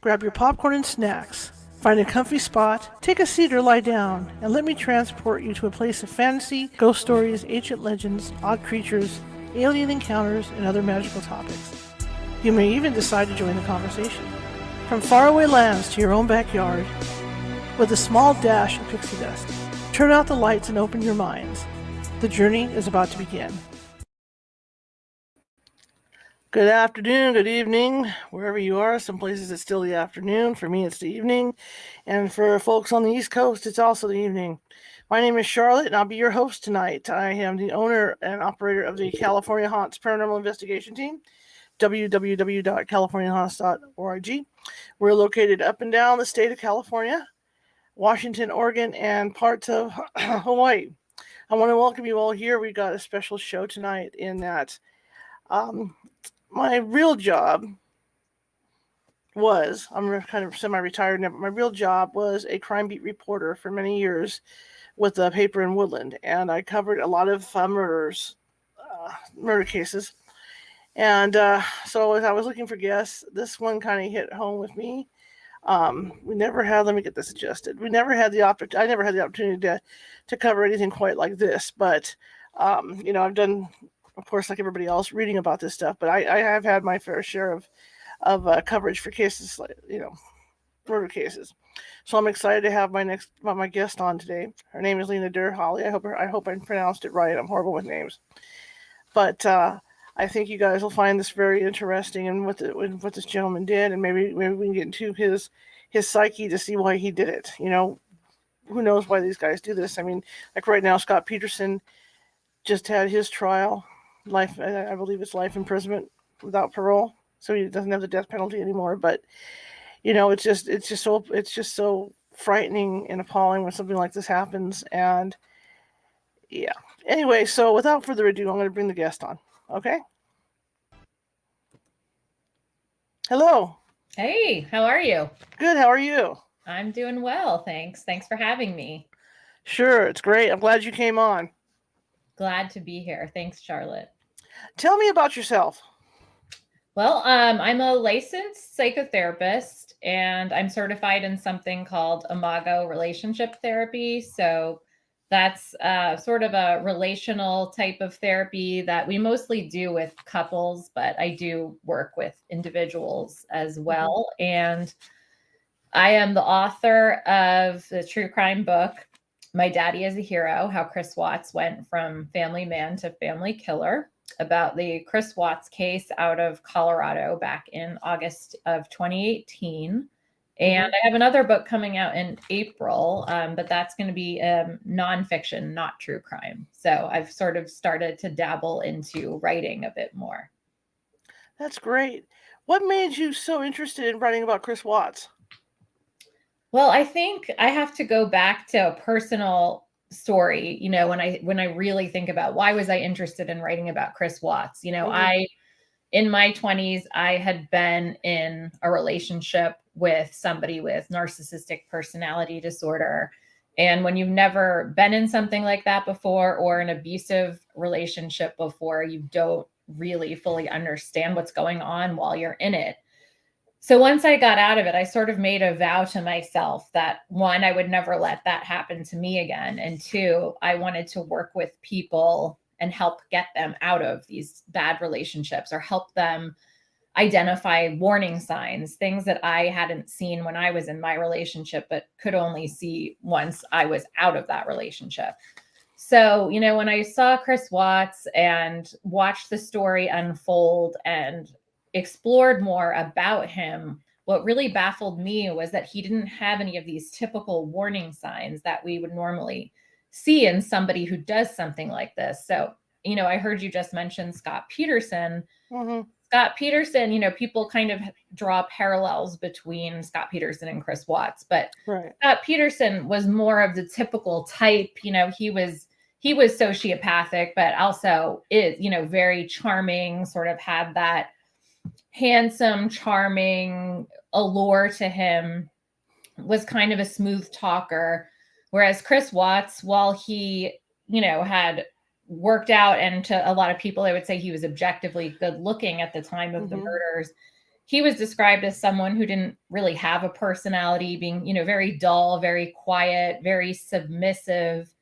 Grab your popcorn and snacks. Find a comfy spot, take a seat or lie down, and let me transport you to a place of fantasy, ghost stories, ancient legends, odd creatures, alien encounters, and other magical topics. You may even decide to join the conversation. From faraway lands to your own backyard, with a small dash of pixie dust. Turn out the lights and open your minds. The journey is about to begin. Good afternoon, good evening, wherever you are. Some places it's still the afternoon. For me, it's the evening. And for folks on the East Coast, it's also the evening. My name is Charlotte, and I'll be your host tonight. I am the owner and operator of the California Haunts Paranormal Investigation Team, www.californiahaunts.org. We're located up and down the state of California, Washington, Oregon, and parts of Hawaii. I want to welcome you all here. We got a special show tonight in that my real job was, I'm kind of semi-retired now, but my real job was a crime beat reporter for many years with the paper in Woodland, and I covered a lot of murder cases. And so as I was looking for guests, this one kind of hit home with me. We never had, let me get this adjusted. I never had the opportunity to cover anything quite like this, but I've done, of course, like everybody else, reading about this stuff, but I have had my fair share of coverage for cases, like, murder cases. So I'm excited to have my guest on today. Her name is Lena Durholly. I hope I pronounced it right. I'm horrible with names, but I think you guys will find this very interesting and what this gentleman did, and maybe we can get into his psyche to see why he did it. Who knows why these guys do this? I mean, like right now, Scott Peterson just had his trial. Life, I believe it's life imprisonment without parole, so he doesn't have the death penalty anymore. But it's just so frightening and appalling when something like this happens. And yeah. Anyway, so without further ado, I'm going to bring the guest on. Okay. Hello. Hey, how are you? Good. How are you? I'm doing well, thanks. Thanks for having me. Sure, it's great. I'm glad you came on. Glad to be here. Thanks, Charlotte. Tell me about yourself. Well, I'm a licensed psychotherapist, and I'm certified in something called Imago relationship therapy. So that's sort of a relational type of therapy that we mostly do with couples, but I do work with individuals as well. And I am the author of the true crime book, My Daddy is a Hero, How Chris Watts Went from Family Man to Family Killer, about the Chris Watts case out of Colorado back in August of 2018. And I have another book coming out in April, but that's going to be nonfiction, not true crime. So I've sort of started to dabble into writing a bit more. That's great. What made you so interested in writing about Chris Watts? Well, I think I have to go back to a personal story, when I really think about why was I interested in writing about Chris Watts. In my 20s, I had been in a relationship with somebody with narcissistic personality disorder. And when you've never been in something like that before, or an abusive relationship before, you don't really fully understand what's going on while you're in it. So once I got out of it, I sort of made a vow to myself that, one, I would never let that happen to me again. And two, I wanted to work with people and help get them out of these bad relationships, or help them identify warning signs, things that I hadn't seen when I was in my relationship, but could only see once I was out of that relationship. So, when I saw Chris Watts and watched the story unfold and explored more about him, what really baffled me was that he didn't have any of these typical warning signs that we would normally see in somebody who does something like this. So, I heard you just mention Scott Peterson. Scott Peterson, people kind of draw parallels between Scott Peterson and Chris Watts, but Scott Peterson was more of the typical type. He was sociopathic, but also is, very charming, sort of had that handsome, charming allure to him, was kind of a smooth talker. Whereas Chris Watts, while he, had worked out, and to a lot of people, I would say he was objectively good looking at the time of the murders, he was described as someone who didn't really have a personality, being, very dull, very quiet, very submissive.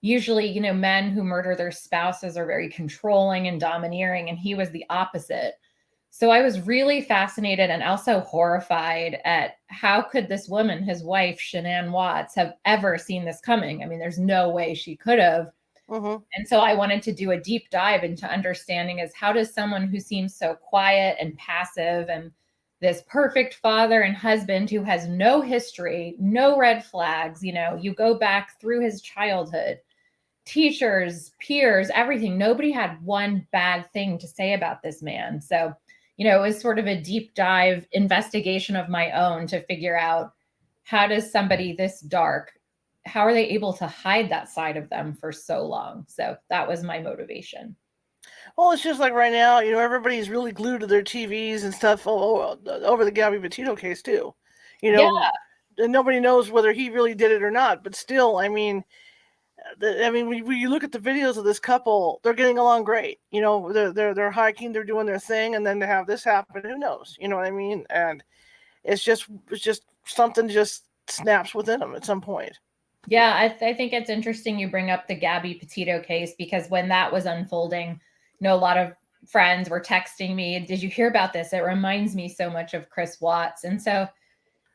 Usually, men who murder their spouses are very controlling and domineering, and he was the opposite. So I was really fascinated and also horrified at how could this woman, his wife, Shanann Watts, have ever seen this coming? I mean, there's no way she could have. Mm-hmm. And so I wanted to do a deep dive into understanding is how does someone who seems so quiet and passive and this perfect father and husband who has no history, no red flags, you go back through his childhood, teachers, peers, everything. Nobody had one bad thing to say about this man. So, it was sort of a deep dive investigation of my own to figure out how does somebody this dark, how are they able to hide that side of them for so long? So that was my motivation. Well, it's just like right now, everybody's really glued to their TVs and stuff over the Gabby Petito case too. Yeah. And nobody knows whether he really did it or not. But still, I mean, when you look at the videos of this couple, they're getting along great. They're hiking, they're doing their thing, and then to have this happen, who knows? You know what I mean? And it's just something just snaps within them at some point. Yeah, I think it's interesting you bring up the Gabby Petito case, because when that was unfolding, a lot of friends were texting me, did you hear about this? It reminds me so much of Chris Watts. And so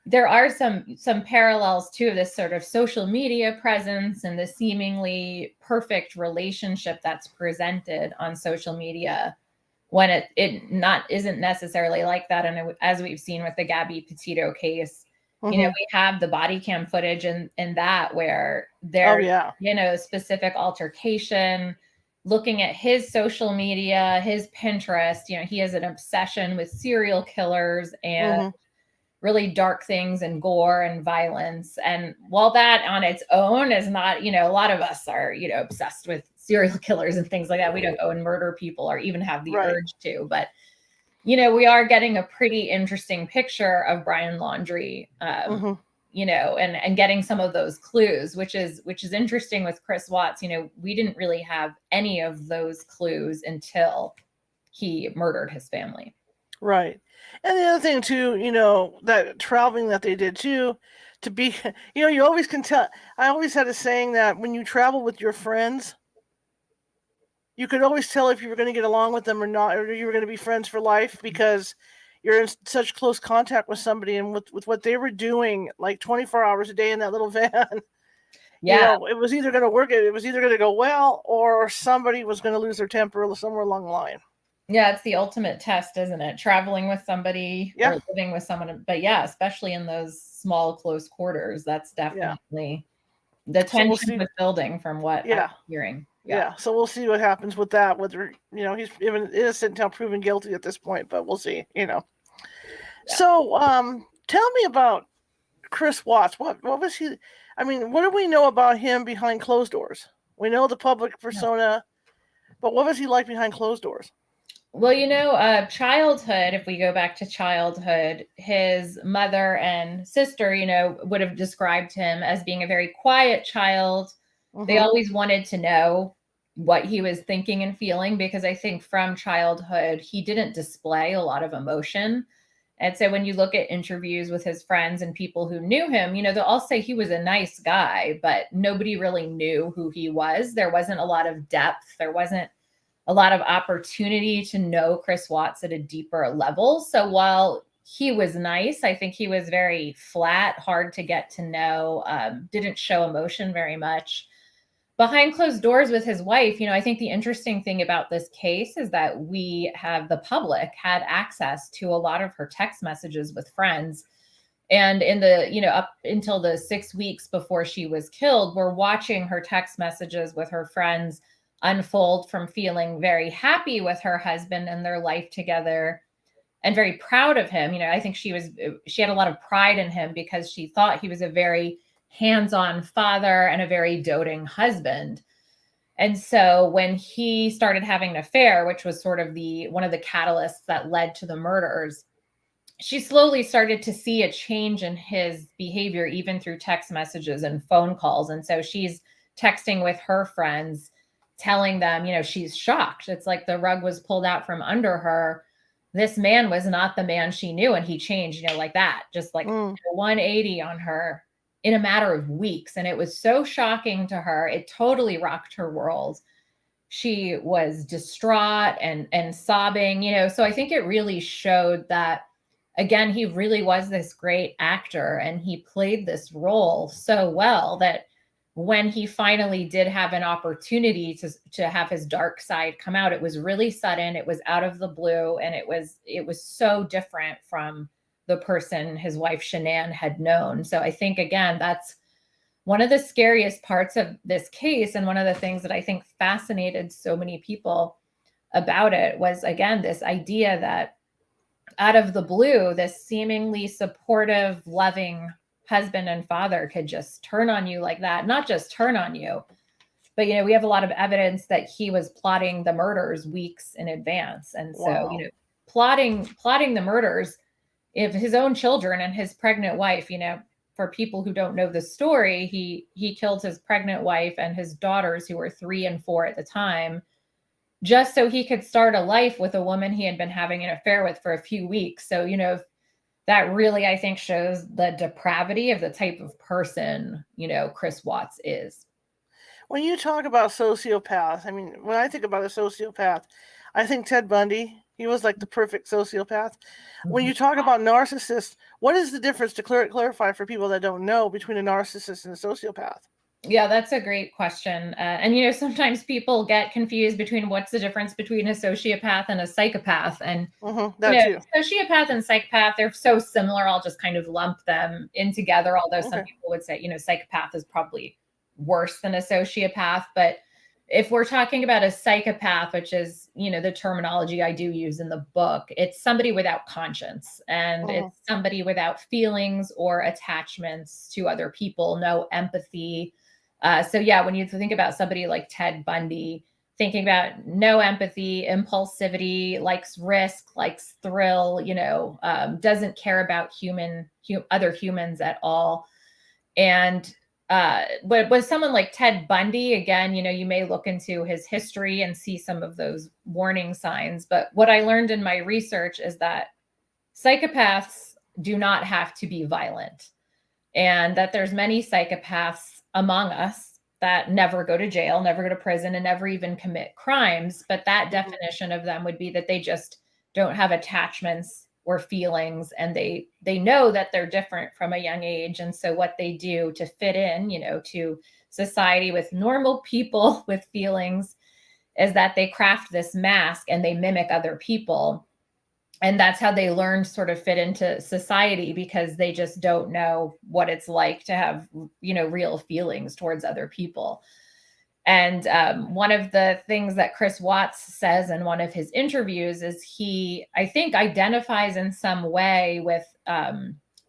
there are some parallels to this sort of social media presence and the seemingly perfect relationship that's presented on social media when it isn't necessarily like that. And as we've seen with the Gabby Petito case, Mm-hmm. we have the body cam footage in that where there's, specific altercation, looking at his social media, his Pinterest, he has an obsession with serial killers and really dark things and gore and violence. And while that on its own is not, a lot of us are, obsessed with serial killers and things like that. We don't go and murder people or even have the urge to, but we are getting a pretty interesting picture of Brian Laundrie, and getting some of those clues, which is interesting with Chris Watts. We didn't really have any of those clues until he murdered his family. Right. And the other thing too, that traveling that they did too, to be, you always can tell. I always had a saying that when you travel with your friends, you could always tell if you were going to get along with them or not, or you were going to be friends for life, because you're in such close contact with somebody. And with what they were doing, like 24 hours a day in that little van, it was either going to work, it was either going to go well, or somebody was going to lose their temper somewhere along the line. Yeah, it's the ultimate test, isn't it? Traveling with somebody or living with someone. But especially in those small, close quarters, that's definitely the tension was building from what I'm hearing. Yeah, so we'll see what happens with that, whether, he's even innocent until proven guilty at this point, but we'll see, So, tell me about Chris Watts. What was he, what do we know about him behind closed doors? We know the public persona, but what was he like behind closed doors? Well, childhood, if we go back to childhood, his mother and sister, would have described him as being a very quiet child. They always wanted to know what he was thinking and feeling, because I think from childhood, he didn't display a lot of emotion. And so when you look at interviews with his friends and people who knew him, they'll all say he was a nice guy, but nobody really knew who he was. There wasn't a lot of depth. There wasn't a lot of opportunity to know Chris Watts at a deeper level. So while he was nice, I think he was very flat, hard to get to know, didn't show emotion very much. Behind closed doors with his wife, I think the interesting thing about this case is that the public had access to a lot of her text messages with friends. And in the, up until the 6 weeks before she was killed, we're watching her text messages with her friends unfold from feeling very happy with her husband and their life together and very proud of him. I think she had a lot of pride in him because she thought he was a very hands-on father and a very doting husband. And so when he started having an affair, which was sort of one of the catalysts that led to the murders, she slowly started to see a change in his behavior, even through text messages and phone calls. And so she's texting with her friends, telling them, she's shocked. It's like the rug was pulled out from under her. this man was not the man she knew, and he changed, like that, just like 180 on her in a matter of weeks. And it was so shocking to her. It totally rocked her world. She was distraught and sobbing, so I think it really showed that, again, he really was this great actor, and he played this role so well that when he finally did have an opportunity to have his dark side come out, it was really sudden, it was out of the blue, and it was so different from the person his wife Shanann had known. So I think, again, that's one of the scariest parts of this case, and one of the things that I think fascinated so many people about it was, again, this idea that out of the blue, this seemingly supportive, loving husband and father could just turn on you like that. Not just turn on you, but, we have a lot of evidence that he was plotting the murders weeks in advance. And so, Wow. plotting the murders of his own children and his pregnant wife. For people who don't know the story, he killed his pregnant wife and his daughters, who were 3 and 4 at the time, just so he could start a life with a woman he had been having an affair with for a few weeks. So, that really, I think, shows the depravity of the type of person, Chris Watts is. When you talk about sociopath, I mean, when I think about a sociopath, I think Ted Bundy. He was like the perfect sociopath. When you talk about narcissists, what is the difference, to clarify for people that don't know, between a narcissist and a sociopath? Yeah, that's a great question. And, sometimes people get confused between what's the difference between a sociopath and a psychopath. And, that too. Sociopath and psychopath, they're so similar. I'll just kind of lump them in together. Although some people would say, psychopath is probably worse than a sociopath. But if we're talking about a psychopath, which is, the terminology I do use in the book, it's somebody without conscience, and it's somebody without feelings or attachments to other people, no empathy. So yeah, when you think about somebody like Ted Bundy, thinking about no empathy, impulsivity, likes risk, likes thrill, doesn't care about other humans at all. And but with someone like Ted Bundy, again, you may look into his history and see some of those warning signs. But what I learned in my research is that psychopaths do not have to be violent, and that there's many psychopaths among us that never go to jail, never go to prison, and never even commit crimes. But that definition of them would be that they just don't have attachments or feelings, and they know that they're different from a young age. And so what they do to fit in, to society with normal people with feelings, is that they craft this mask and they mimic other people. And that's how they learn to sort of fit into society, because they just don't know what it's like to have, real feelings towards other people. And one of the things that Chris Watts says in one of his interviews is he, I think, identifies in some way with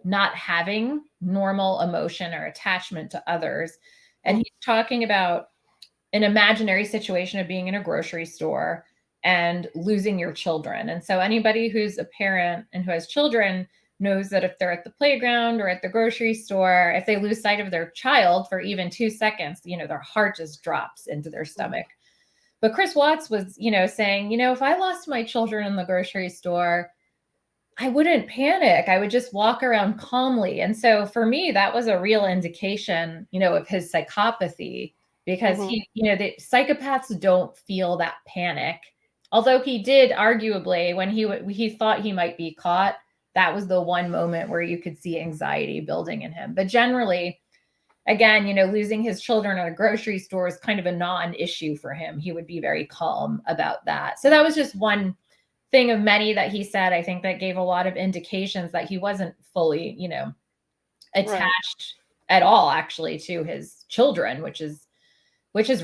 not having normal emotion or attachment to others. And he's talking about an imaginary situation of being in a grocery store and losing your children. And so anybody who's a parent and who has children knows that if they're at the playground or at the grocery store, if they lose sight of their child for even 2 seconds, their heart just drops into their stomach. But Chris Watts was, saying, if I lost my children in the grocery store, I wouldn't panic. I would just walk around calmly. And so for me, that was a real indication, of his psychopathy, because the psychopaths don't feel that panic. Although he did, arguably, when he thought he might be caught, that was the one moment where you could see anxiety building in him. But generally, again, losing his children at a grocery store is kind of a non-issue for him. He would be very calm about that. So that was just one thing of many that he said, I think, that gave a lot of indications that he wasn't fully, attached at all, actually, to his children, which is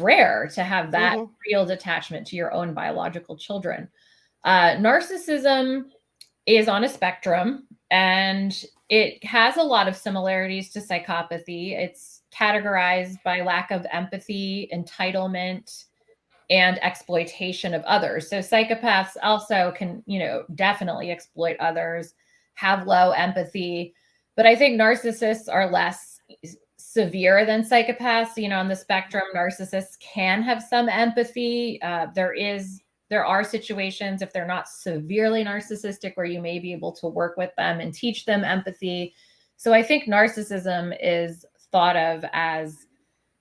rare to have that real detachment to your own biological children. Narcissism is on a spectrum, and it has a lot of similarities to psychopathy. It's categorized by lack of empathy, entitlement, and exploitation of others. So psychopaths also can, definitely exploit others, have low empathy. But I think narcissists are less severe than psychopaths. On the spectrum, narcissists can have some empathy. There is there are situations, if they're not severely narcissistic, where you may be able to work with them and teach them empathy. So I think narcissism is thought of as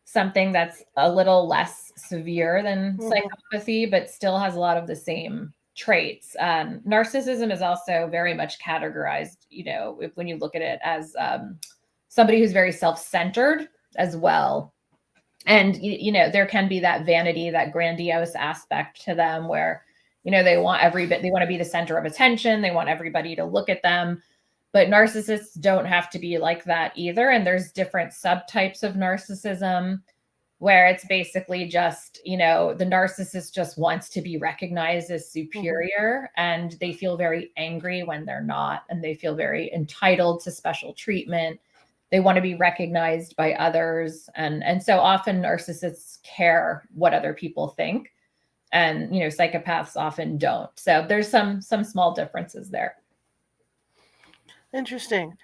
something that's a little less severe than psychopathy, but still has a lot of the same traits. Narcissism is also very much categorized, when you look at it, as somebody who's very self-centered as well. And, there can be that vanity, that grandiose aspect to them where, they want to be the center of attention. They want everybody to look at them. But narcissists don't have to be like that either. And there's different subtypes of narcissism where it's basically just, the narcissist just wants to be recognized as superior, and they feel very angry when they're not, and they feel very entitled to special treatment. They want to be recognized by others. And so often narcissists care what other people think, and, psychopaths often don't. So there's some small differences there. Interesting.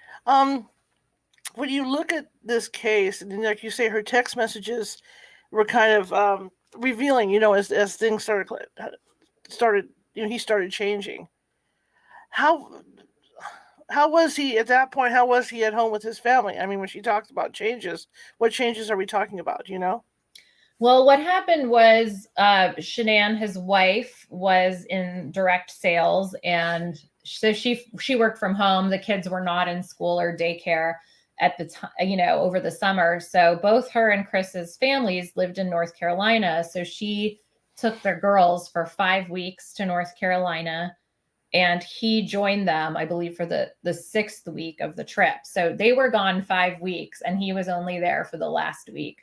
When you look at this case, and like you say, her text messages were kind of revealing, as things started, he started changing. How was he at that point? How was he at home with his family? I mean, when she talks about changes, what changes are we talking about? Well, what happened was Shanann, his wife, was in direct sales, and so she worked from home. The kids were not in school or daycare at the time, over the summer. So both her and Chris's families lived in North Carolina. So she took their girls for 5 weeks to North Carolina, and he joined them, I believe, for the 6th week of the trip. So they were gone 5 weeks, and he was only there for the last week.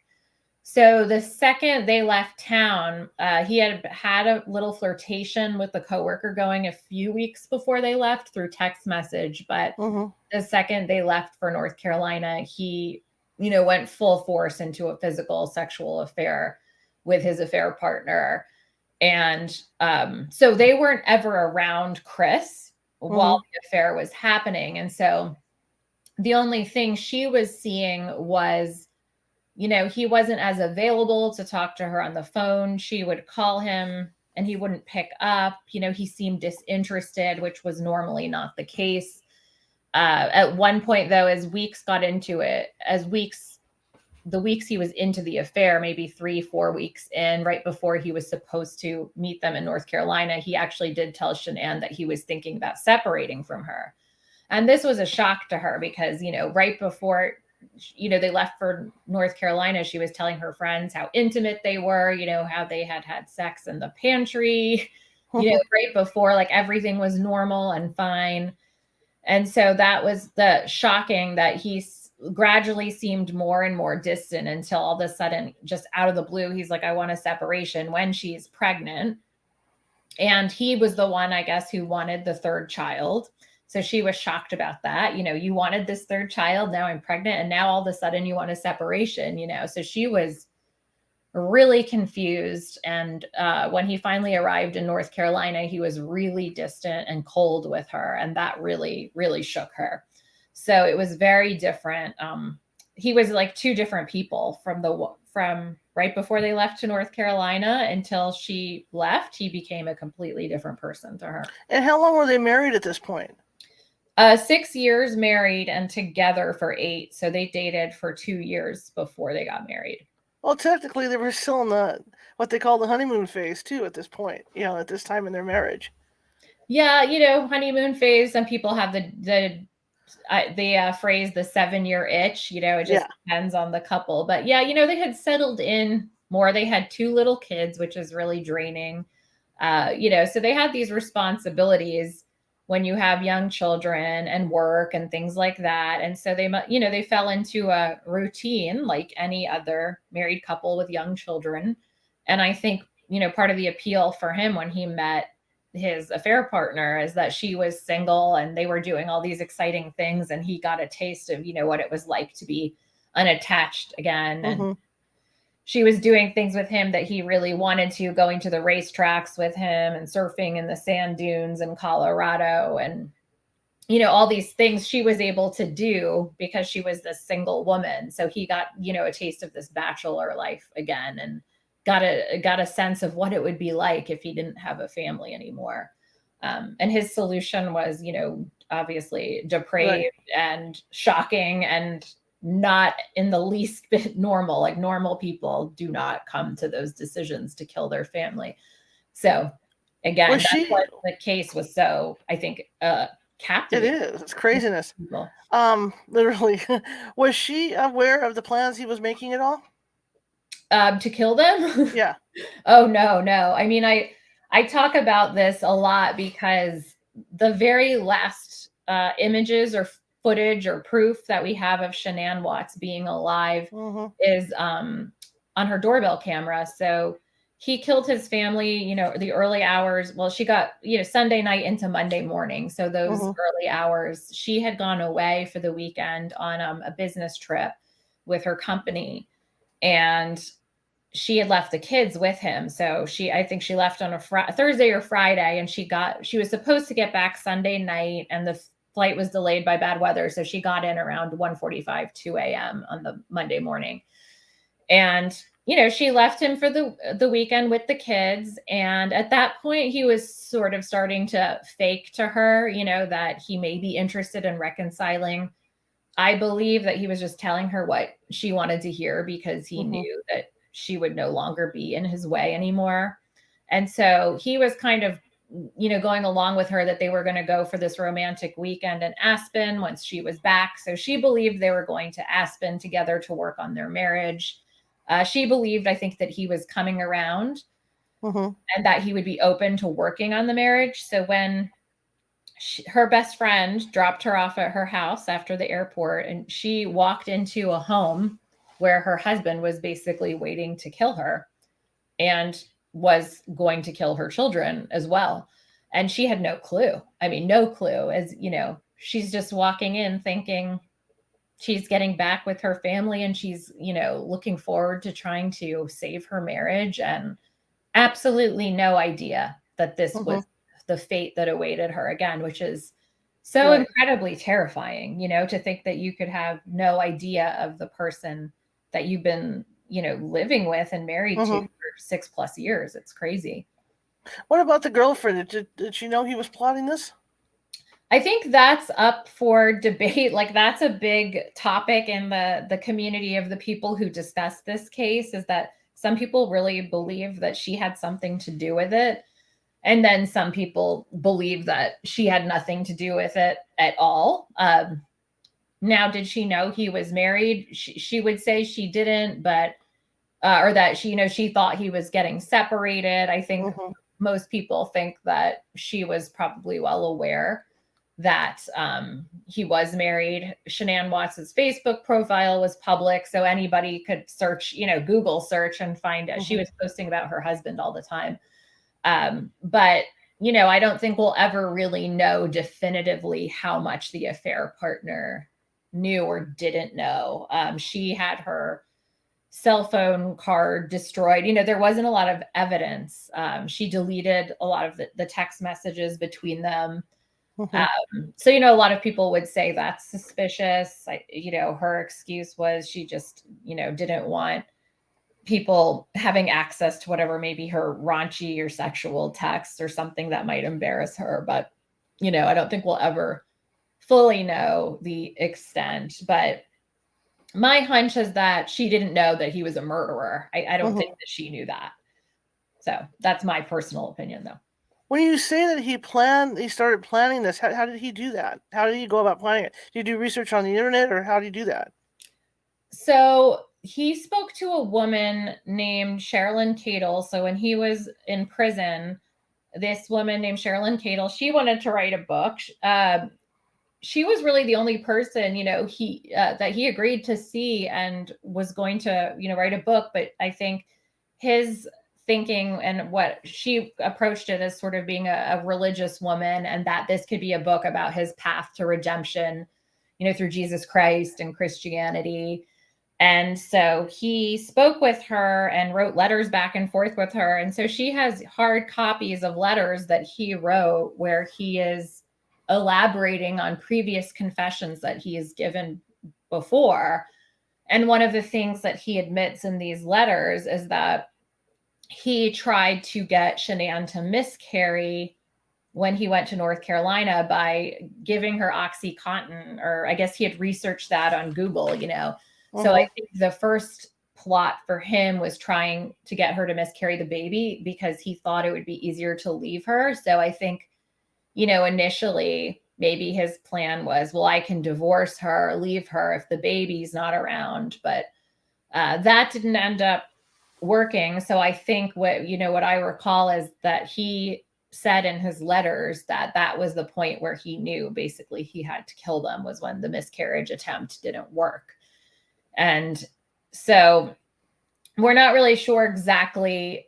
So the second they left town, he had a little flirtation with the coworker going a few weeks before they left through text message. But the second they left for North Carolina, he, went full force into a physical sexual affair with his affair partner. And so they weren't ever around Chris while the affair was happening. And so the only thing she was seeing was, he wasn't as available to talk to her on the phone. She would call him and he wouldn't pick up. He seemed disinterested, which was normally not the case. At one point, though, the weeks he was into the affair, maybe 3-4 weeks in, right before he was supposed to meet them in North Carolina, he actually did tell Shanann that he was thinking about separating from her. And this was a shock to her because, right before they left for North Carolina, she was telling her friends how intimate they were, how they had sex in the pantry, right before, like everything was normal and fine. And so that was the shocking, that he gradually seemed more and more distant until all of a sudden, just out of the blue, he's like, I want a separation, when she's pregnant. And he was the one, I guess, who wanted the third child. So she was shocked about that. You wanted this third child, now I'm pregnant, and now all of a sudden you want a separation, So she was really confused. And when he finally arrived in North Carolina, he was really distant and cold with her. And that really, really shook her. So it was very different. He was like two different people from right before they left to North Carolina until she left. He became a completely different person to her. And how long were they married at this point? 6 years married and together for 8. So they dated for 2 years before they got married. Well, technically, they were still in what they call the honeymoon phase, too, at this point, at this time in their marriage. Yeah, honeymoon phase. Some people have the phrase, the 7-year itch. It just depends on the couple. But yeah, they had settled in more. They had 2 little kids, which is really draining. So they had these responsibilities when you have young children and work and things like that. And so they fell into a routine like any other married couple with young children. And I think, part of the appeal for him when he met his affair partner is that she was single and they were doing all these exciting things. And he got a taste of, what it was like to be unattached again. And she was doing things with him that he really wanted to, going to the racetracks with him and surfing in the sand dunes in Colorado. And, all these things she was able to do because she was this single woman. So he got, a taste of this bachelor life again. And got a sense of what it would be like if he didn't have a family anymore. And his solution was, obviously depraved and shocking and not in the least bit normal. Like, normal people do not come to those decisions to kill their family. So again, that's what the case was so, I think, captivating. It is. It's craziness. People. Literally. Was she aware of the plans he was making at all? To kill them? Yeah. Oh, no. I mean, I talk about this a lot because the very last images or footage or proof that we have of Shanann Watts being alive is on her doorbell camera. So he killed his family, the early hours. Well, she got, Sunday night into Monday morning. So those early hours, she had gone away for the weekend on a business trip with her company. And she had left the kids with him. So I think she left on a Thursday or Friday, and she was supposed to get back Sunday night, and the flight was delayed by bad weather. So she got in around 1:45, 2 a.m. on the Monday morning. And, she left him for the weekend with the kids. And at that point, he was sort of starting to fake to her, that he may be interested in reconciling. I believe that he was just telling her what she wanted to hear because he knew that she would no longer be in his way anymore. And so he was kind of, going along with her that they were going to go for this romantic weekend in Aspen once she was back. So she believed they were going to Aspen together to work on their marriage. She believed, I think, that he was coming around and that he would be open to working on the marriage. So when her best friend dropped her off at her house after the airport, and she walked into a home where her husband was basically waiting to kill her and was going to kill her children as well. And she had no clue. I mean, no clue. As she's just walking in thinking she's getting back with her family, and she's, looking forward to trying to save her marriage, and absolutely no idea that this was the fate that awaited her again, which is so incredibly terrifying, to think that you could have no idea of the person that you've been, living with and married to for 6+ years. It's crazy. What about the girlfriend? Did she know he was plotting this? I think that's up for debate. Like, that's a big topic in the community of the people who discuss this case, is that some people really believe that she had something to do with it. And then some people believe that she had nothing to do with it at all. Now, did she know he was married? She would say she didn't, but, or that she thought he was getting separated. I think most people think that she was probably well aware that he was married. Shanann Watts's Facebook profile was public, so anybody could search, Google search and find out. She was posting about her husband all the time. But, I don't think we'll ever really know definitively how much the affair partner knew or didn't know. She had her cell phone card destroyed. There wasn't a lot of evidence. She deleted a lot of the text messages between them. So, a lot of people would say that's suspicious. Her excuse was she just, didn't want people having access to whatever, maybe her raunchy or sexual texts or something that might embarrass her. But, I don't think we'll ever fully know the extent. But my hunch is that she didn't know that he was a murderer. I don't think that she knew that. So that's my personal opinion, though. When you say that he started planning this, how did he do that? How did he go about planning it? Did you do research on the internet, or how did you do that? So he spoke to a woman named Sherilyn Cadle. So when he was in prison, this woman named Sherilyn Cadle, she wanted to write a book. She was really the only person, that he agreed to see and was going to, write a book. But I think his thinking and what she approached it as sort of being a religious woman, and that this could be a book about his path to redemption, through Jesus Christ and Christianity. And so he spoke with her and wrote letters back and forth with her. And so she has hard copies of letters that he wrote where he is elaborating on previous confessions that he has given before. And one of the things that he admits in these letters is that he tried to get Shanann to miscarry when he went to North Carolina by giving her OxyContin, or I guess he had researched that on Google, you know. So I think the first plot for him was trying to get her to miscarry the baby because he thought it would be easier to leave her. So I think, you know, initially maybe his plan was, well, I can divorce her, leave her if the baby's not around. But that didn't end up working. So I think what I recall is that he said in his letters that that was the point where he knew basically he had to kill them, was when the miscarriage attempt didn't work. And so we're not really sure exactly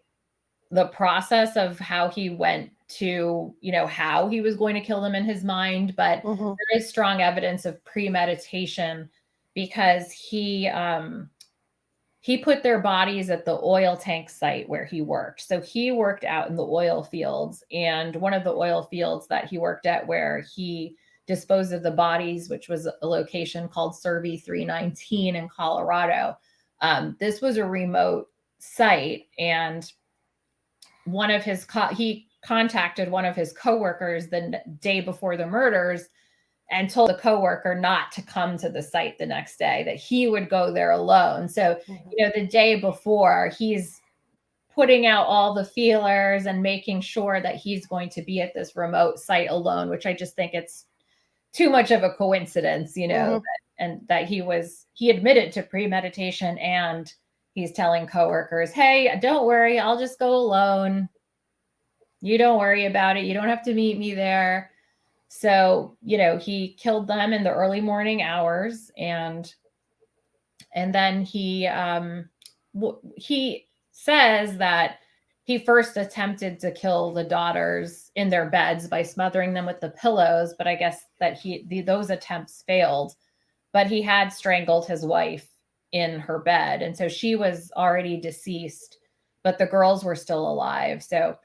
the process of how he went to, you know, how he was going to kill them in his mind, but there is strong evidence of premeditation because he put their bodies at the oil tank site where he worked. So he worked out in the oil fields, and one of the oil fields that he worked at where he disposed of the bodies, which was a location called Survey 319 in Colorado. This was a remote site, and he contacted one of his coworkers the day before the murders and told the coworker not to come to the site the next day, that he would go there alone. So, you know, the day before, he's putting out all the feelers and making sure that he's going to be at this remote site alone, which I just think it's too much of a coincidence, you know, that he admitted to premeditation, and he's telling coworkers, hey, don't worry, I'll just go alone. You don't worry about it. You don't have to meet me there. So, you know, he killed them in the early morning hours, and then he says that he first attempted to kill the daughters in their beds by smothering them with the pillows, but I guess that those attempts failed. But he had strangled his wife in her bed, and so she was already deceased, but the girls were still alive. So,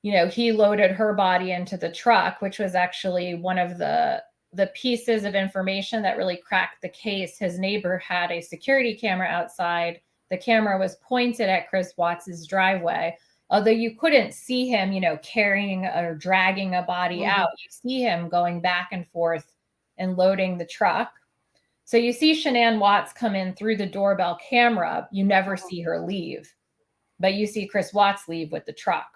you know, he loaded her body into the truck, which was actually one of the pieces of information that really cracked the case. His neighbor had a security camera outside. The camera was pointed at Chris Watts's driveway. Although you couldn't see him, you know, carrying or dragging a body out, you see him going back and forth and loading the truck. So you see Shanann Watts come in through the doorbell camera. You never see her leave, but you see Chris Watts leave with the truck.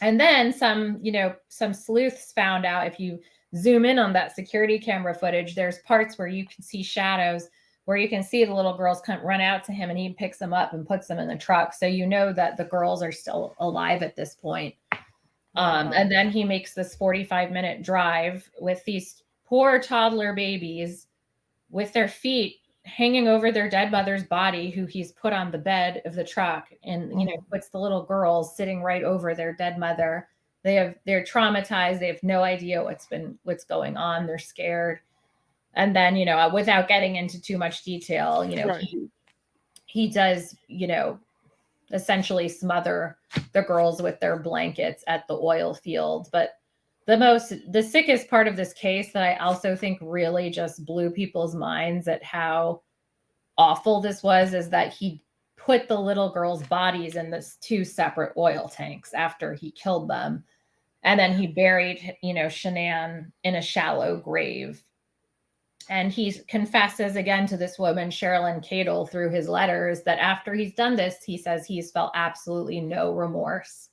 And then some sleuths found out, if you zoom in on that security camera footage, there's parts where you can see shadows, where you can see the little girls run out to him, and he picks them up and puts them in the truck. So you know that the girls are still alive at this point. And then he makes this 45-minute drive with these poor toddler babies with their feet hanging over their dead mother's body, who he's put on the bed of the truck, and, you know, puts the little girls sitting right over their dead mother. They're traumatized. They have no idea what's going on. They're scared. And then, you know, without getting into too much detail, you know, he does, you know, essentially smother the girls with their blankets at the oil field. But the sickest part of this case that I also think really just blew people's minds at how awful this was is that he put the little girls' bodies in this 2 separate oil tanks after he killed them. And then he buried, you know, Shanann in a shallow grave. And he confesses again to this woman, Sherilyn Cadle, through his letters, that after he's done this, he says he's felt absolutely no remorse.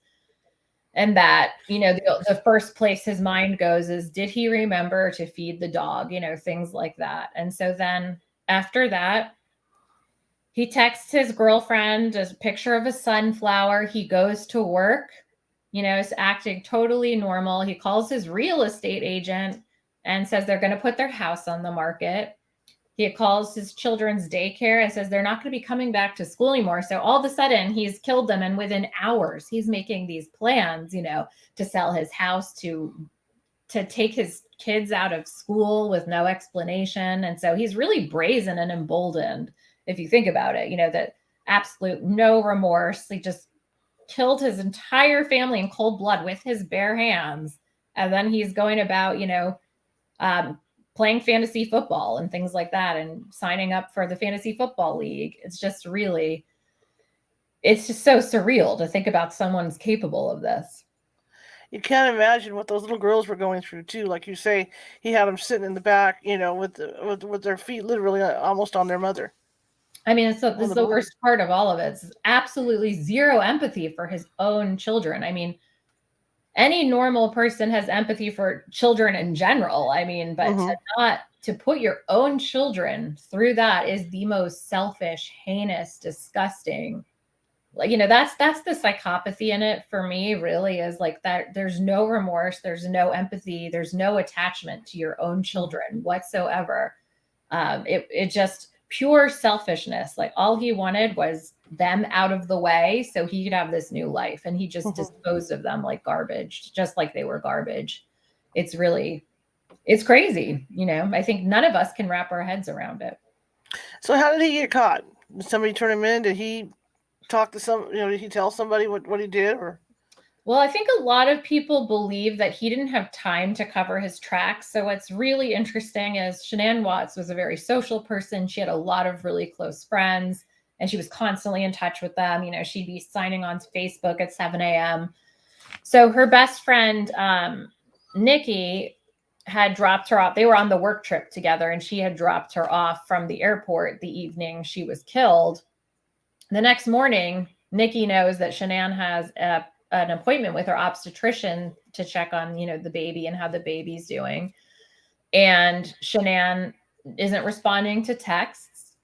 And that, you know, the first place his mind goes is, did he remember to feed the dog? You know, things like that. And so then after that, he texts his girlfriend a picture of a sunflower. He goes to work, you know, is acting totally normal. He calls his real estate agent and says they're going to put their house on the market. He calls his children's daycare and says they're not going to be coming back to school anymore. So all of a sudden he's killed them. And within hours, he's making these plans, you know, to sell his house, to take his kids out of school with no explanation. And so he's really brazen and emboldened, if you think about it, you know, that absolute no remorse. He just killed his entire family in cold blood with his bare hands. And then he's going about, you know, playing fantasy football and things like that, and signing up for the fantasy football league. It's just really, it's just so surreal to think about someone's capable of this. You can't imagine what those little girls were going through too. Like you say, he had them sitting in the back, with their feet literally almost on their mother, I mean, so this on is the the body. worst part of all of it. It's absolutely zero empathy for his own children. I mean, any normal person has empathy for children in general. I mean, but to put your own children through that is the most selfish, heinous, disgusting. Like, that's the psychopathy in it for me, really, is like that there's no remorse, there's no empathy, there's no attachment to your own children whatsoever. It just pure selfishness. Like, all he wanted was them out of the way so he could have this new life, and he just disposed of them like garbage, just like they were garbage. It's crazy. I think none of us can wrap our heads around it. So how did he get caught? Did somebody turn him in? Did he talk to did he tell somebody what he did? Or Well, I think a lot of people believe that he didn't have time to cover his tracks. So what's really interesting is Shanann Watts was a very social person. She had a lot of really close friends, and she was constantly in touch with them. She'd be signing on to Facebook at 7 a.m. So her best friend, Nikki, had dropped her off. They were on the work trip together, and she had dropped her off from the airport the evening she was killed. The next morning, Nikki knows that Shanann has an appointment with her obstetrician to check on, the baby and how the baby's doing. And Shanann isn't responding to texts.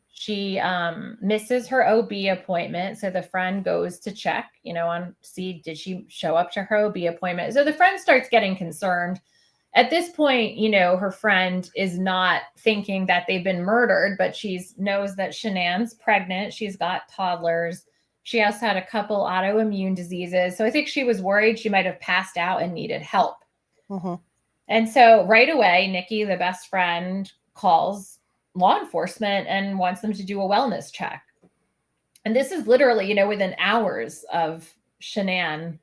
She misses her OB appointment. So the friend goes to check, see, did she show up to her OB appointment? So the friend starts getting concerned. At this point, her friend is not thinking that they've been murdered, but she knows that Shanann's pregnant. She's got toddlers. She also had a couple autoimmune diseases. So I think she was worried she might have passed out and needed help. And so right away, Nikki, the best friend, calls law enforcement and wants them to do a wellness check. And this is literally, within hours of Shanann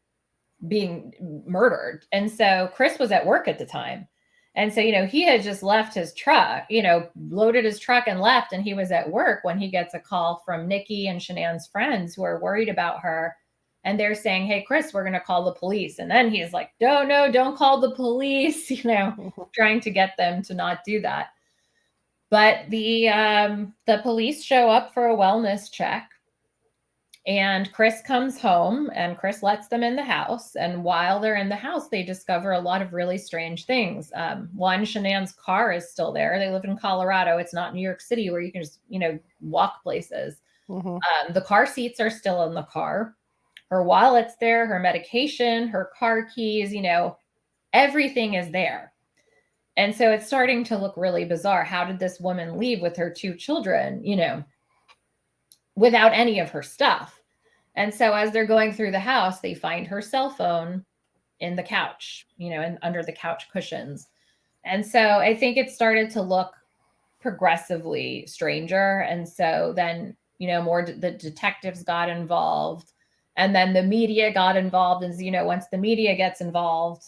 being murdered. And so Chris was at work at the time. And so, he had just left his truck, loaded his truck and left. And he was at work when he gets a call from Nikki and Shanann's friends who are worried about her. And they're saying, hey, Chris, we're going to call the police. And then he's like, no, don't call the police, trying to get them to not do that. But the police show up for a wellness check. And Chris comes home, and Chris lets them in the house. And while they're in the house, they discover a lot of really strange things. One, Shanann's car is still there. They live in Colorado. It's not New York City where you can just, walk places. The car seats are still in the car. Her wallet's there, her medication, her car keys, everything is there. And so it's starting to look really bizarre. How did this woman leave with her 2 children, without any of her stuff? And so as they're going through the house, they find her cell phone in the couch, and under the couch cushions. And so I think it started to look progressively stranger. And so then, the detectives got involved, and then the media got involved. And, once the media gets involved,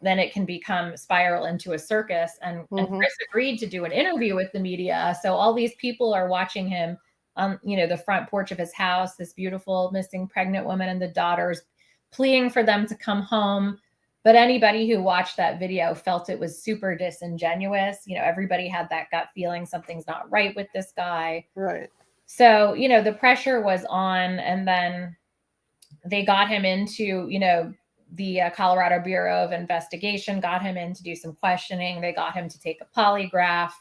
then it can spiral into a circus. And Chris agreed to do an interview with the media. So all these people are watching him on, the front porch of his house, this beautiful missing pregnant woman and the daughters pleading for them to come home. But anybody who watched that video felt it was super disingenuous. Everybody had that gut feeling something's not right with this guy. Right. So, the pressure was on. And then they got him into, the Colorado Bureau of Investigation got him in to do some questioning. They got him to take a polygraph.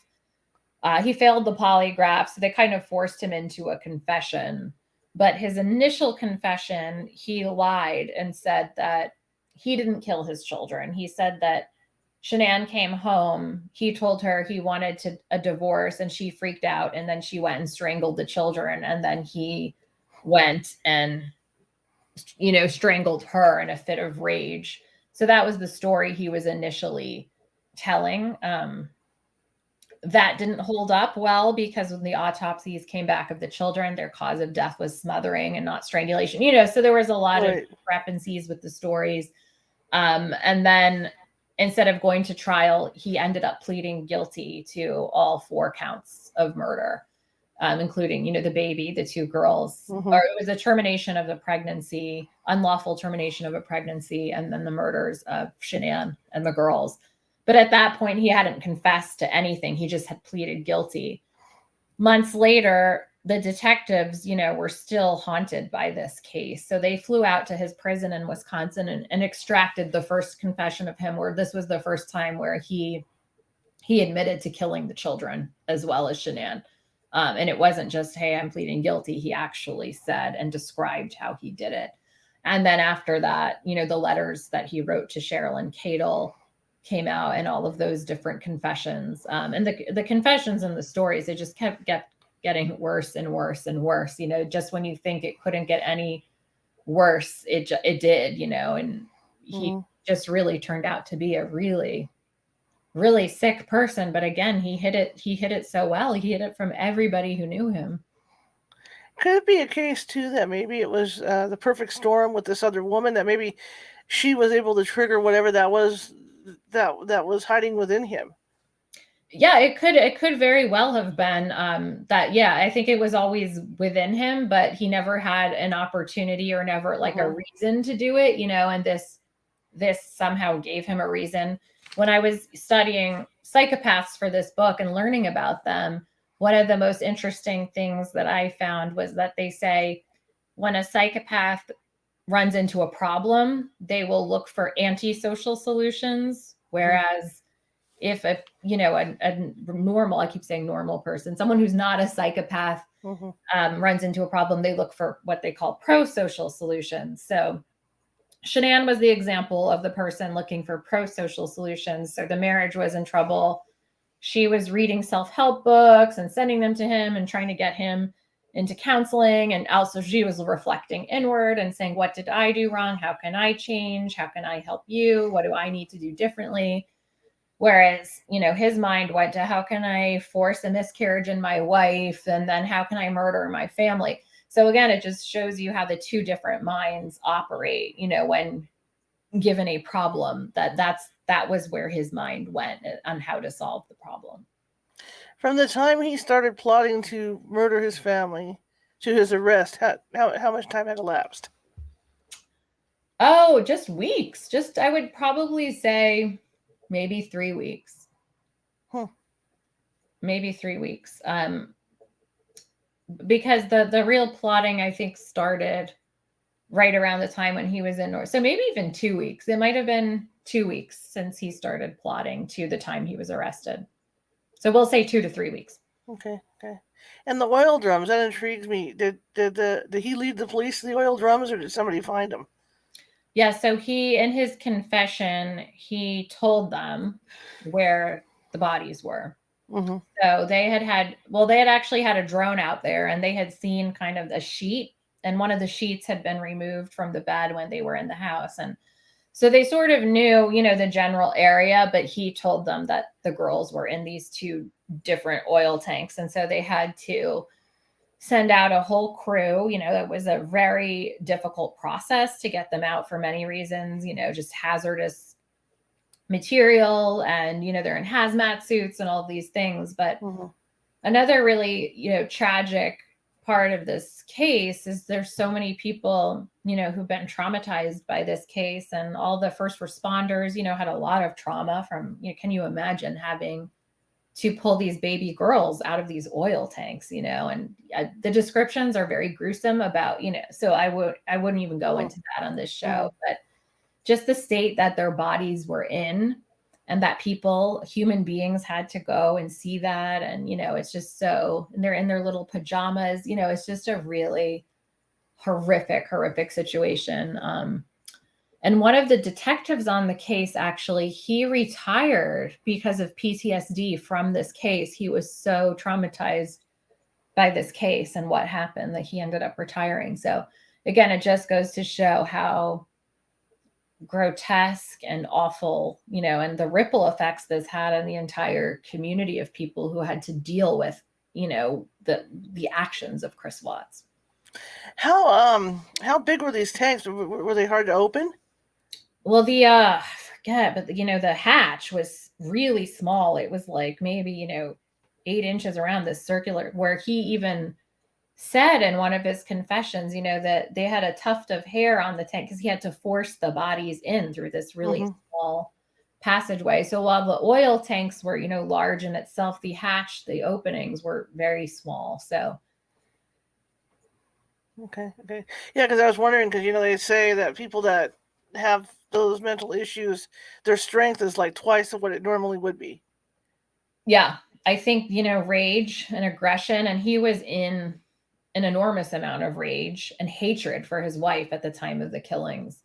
He failed the polygraph, so they kind of forced him into a confession. But his initial confession, he lied and said that he didn't kill his children. He said that Shanann came home. He told her he wanted a divorce, and she freaked out. And then she went and strangled the children. And then he went and, strangled her in a fit of rage. So that was the story he was initially telling. That didn't hold up well, because when the autopsies came back of the children, their cause of death was smothering and not strangulation. So there was a lot of discrepancies with the stories. And then instead of going to trial, he ended up pleading guilty to all 4 counts of murder. including, the baby, the 2 girls, or it was a termination of the pregnancy, unlawful termination of a pregnancy, and then the murders of Shanann and the girls. But at that point, he hadn't confessed to anything. He just had pleaded guilty. Months later, the detectives, were still haunted by this case. So they flew out to his prison in Wisconsin and extracted the first confession of him, where this was the first time where he admitted to killing the children as well as Shanann. And it wasn't just, hey, I'm pleading guilty. He actually said and described how he did it. And then after that, the letters that he wrote to Cheryl and Cadel came out, and all of those different confessions. And the confessions and the stories, they just kept getting worse and worse and worse. Just when you think it couldn't get any worse, it did, and he just really turned out to be a really, really sick person. But again, he hit it so well. He hid it from everybody who knew him. Could it be a case too that maybe it was the perfect storm with this other woman, that maybe she was able to trigger whatever that was hiding within him? Yeah, it could very well have been that. Yeah, I think it was always within him, but he never had an opportunity or never like a reason to do it, and this somehow gave him a reason. When I was studying psychopaths for this book and learning about them, one of the most interesting things that I found was that they say when a psychopath runs into a problem, they will look for antisocial solutions. Whereas if a normal, I keep saying normal person, someone who's not a psychopath runs into a problem, they look for what they call pro-social solutions. So Shanann was the example of the person looking for pro-social solutions. So the marriage was in trouble. She was reading self-help books and sending them to him and trying to get him into counseling. And also she was reflecting inward and saying, what did I do wrong? How can I change? How can I help you? What do I need to do differently? Whereas, his mind went to, how can I force a miscarriage in my wife? And then how can I murder my family? So again, it just shows you how the 2 different minds operate, when given a problem. That was where his mind went on how to solve the problem. From the time he started plotting to murder his family to his arrest, how much time had elapsed? Oh, just weeks. I would probably say maybe 3 weeks. Maybe 3 weeks. Because the real plotting, I think, started right around the time when he was in North. So maybe even 2 weeks. It might have been 2 weeks since he started plotting to the time he was arrested. So we'll say 2 to 3 weeks. Okay. And the oil drums, that intrigues me. Did he lead the police to the oil drums, or did somebody find them? Yeah, so he, in his confession, he told them where the bodies were. So they had actually had a drone out there, and they had seen kind of a sheet, and one of the sheets had been removed from the bed when they were in the house. And so they sort of knew, the general area, but he told them that the girls were in these 2 different oil tanks. And so they had to send out a whole crew. It was a very difficult process to get them out for many reasons, just hazardous material, and, they're in hazmat suits and all these things. But another really, tragic part of this case is there's so many people, who've been traumatized by this case, and all the first responders, had a lot of trauma from, can you imagine having to pull these baby girls out of these oil tanks, and the descriptions are very gruesome about, so I wouldn't even go into that on this show, but just the state that their bodies were in, and that human beings had to go and see that. And, it's just so, and they're in their little pajamas, it's just a really horrific situation. And one of the detectives on the case, actually, he retired because of PTSD from this case. He was so traumatized by this case and what happened that he ended up retiring. So again, it just goes to show how grotesque and awful, and the ripple effects this had on the entire community of people who had to deal with, the actions of Chris Watts. How big were these tanks? Were they hard to open? Well, I forget, but the hatch was really small. It was like maybe, 8 inches around, this circular, where he even said in one of his confessions, that they had a tuft of hair on the tank because he had to force the bodies in through this really small passageway. So while the oil tanks were, large in itself, the openings were very small. So. Okay. Yeah, because I was wondering, because, they say that people that have those mental issues, their strength is like twice of what it normally would be. Yeah, I think, rage and aggression, and he was in an enormous amount of rage and hatred for his wife at the time of the killings.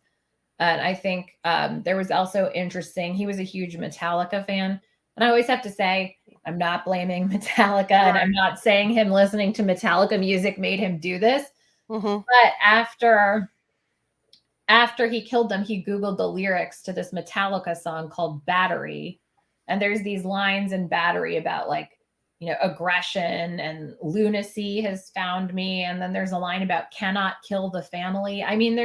And I think there was also interesting, he was a huge Metallica fan. And I always have to say, I'm not blaming Metallica, and I'm not saying him listening to Metallica music made him do this. But after he killed them, he Googled the lyrics to this Metallica song called Battery. And there's these lines in Battery about aggression and lunacy has found me. And then there's a line about cannot kill the family. I mean,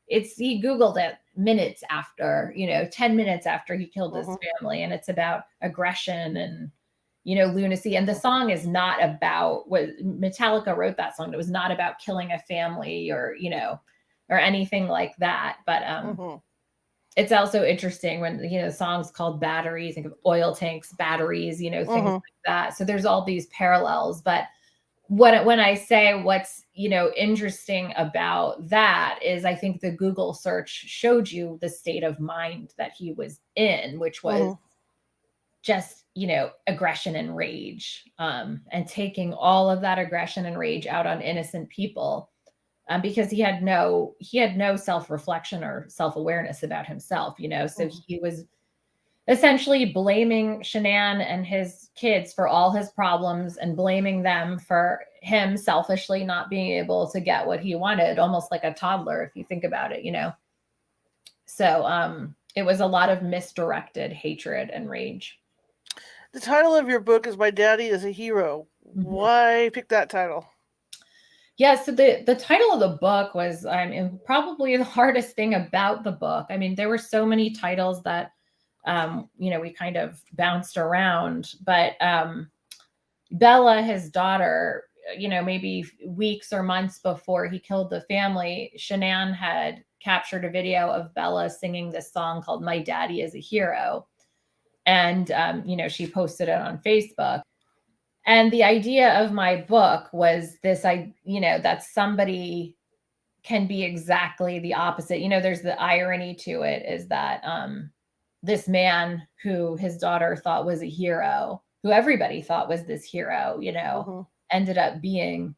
he Googled it minutes after, 10 minutes after he killed his family. And it's about aggression and, lunacy. And the song is not about what Metallica wrote that song. It was not about killing a family or anything like that. But it's also interesting when, the song's called Batteries, think of oil tanks, batteries, things like that. So there's all these parallels. But when I say what's, interesting about that is I think the Google search showed you the state of mind that he was in, which was just, aggression and rage, and taking all of that aggression and rage out on innocent people. Because he had no self-reflection or self-awareness about himself, so he was essentially blaming Shanann and his kids for all his problems and blaming them for him selfishly not being able to get what he wanted, almost like a toddler, if you think about it, So it was a lot of misdirected hatred and rage. The title of your book is My Daddy is a Hero. Why pick that title? Yeah, so the title of the book was probably the hardest thing about the book. I mean, there were so many titles that we kind of bounced around, but Bella, his daughter, maybe weeks or months before he killed the family, Shanann had captured a video of Bella singing this song called My Daddy is a Hero. And, she posted it on Facebook. And the idea of my book was this, that somebody can be exactly the opposite. There's the irony to it is that this man who his daughter thought was a hero, who everybody thought was this hero, ended up being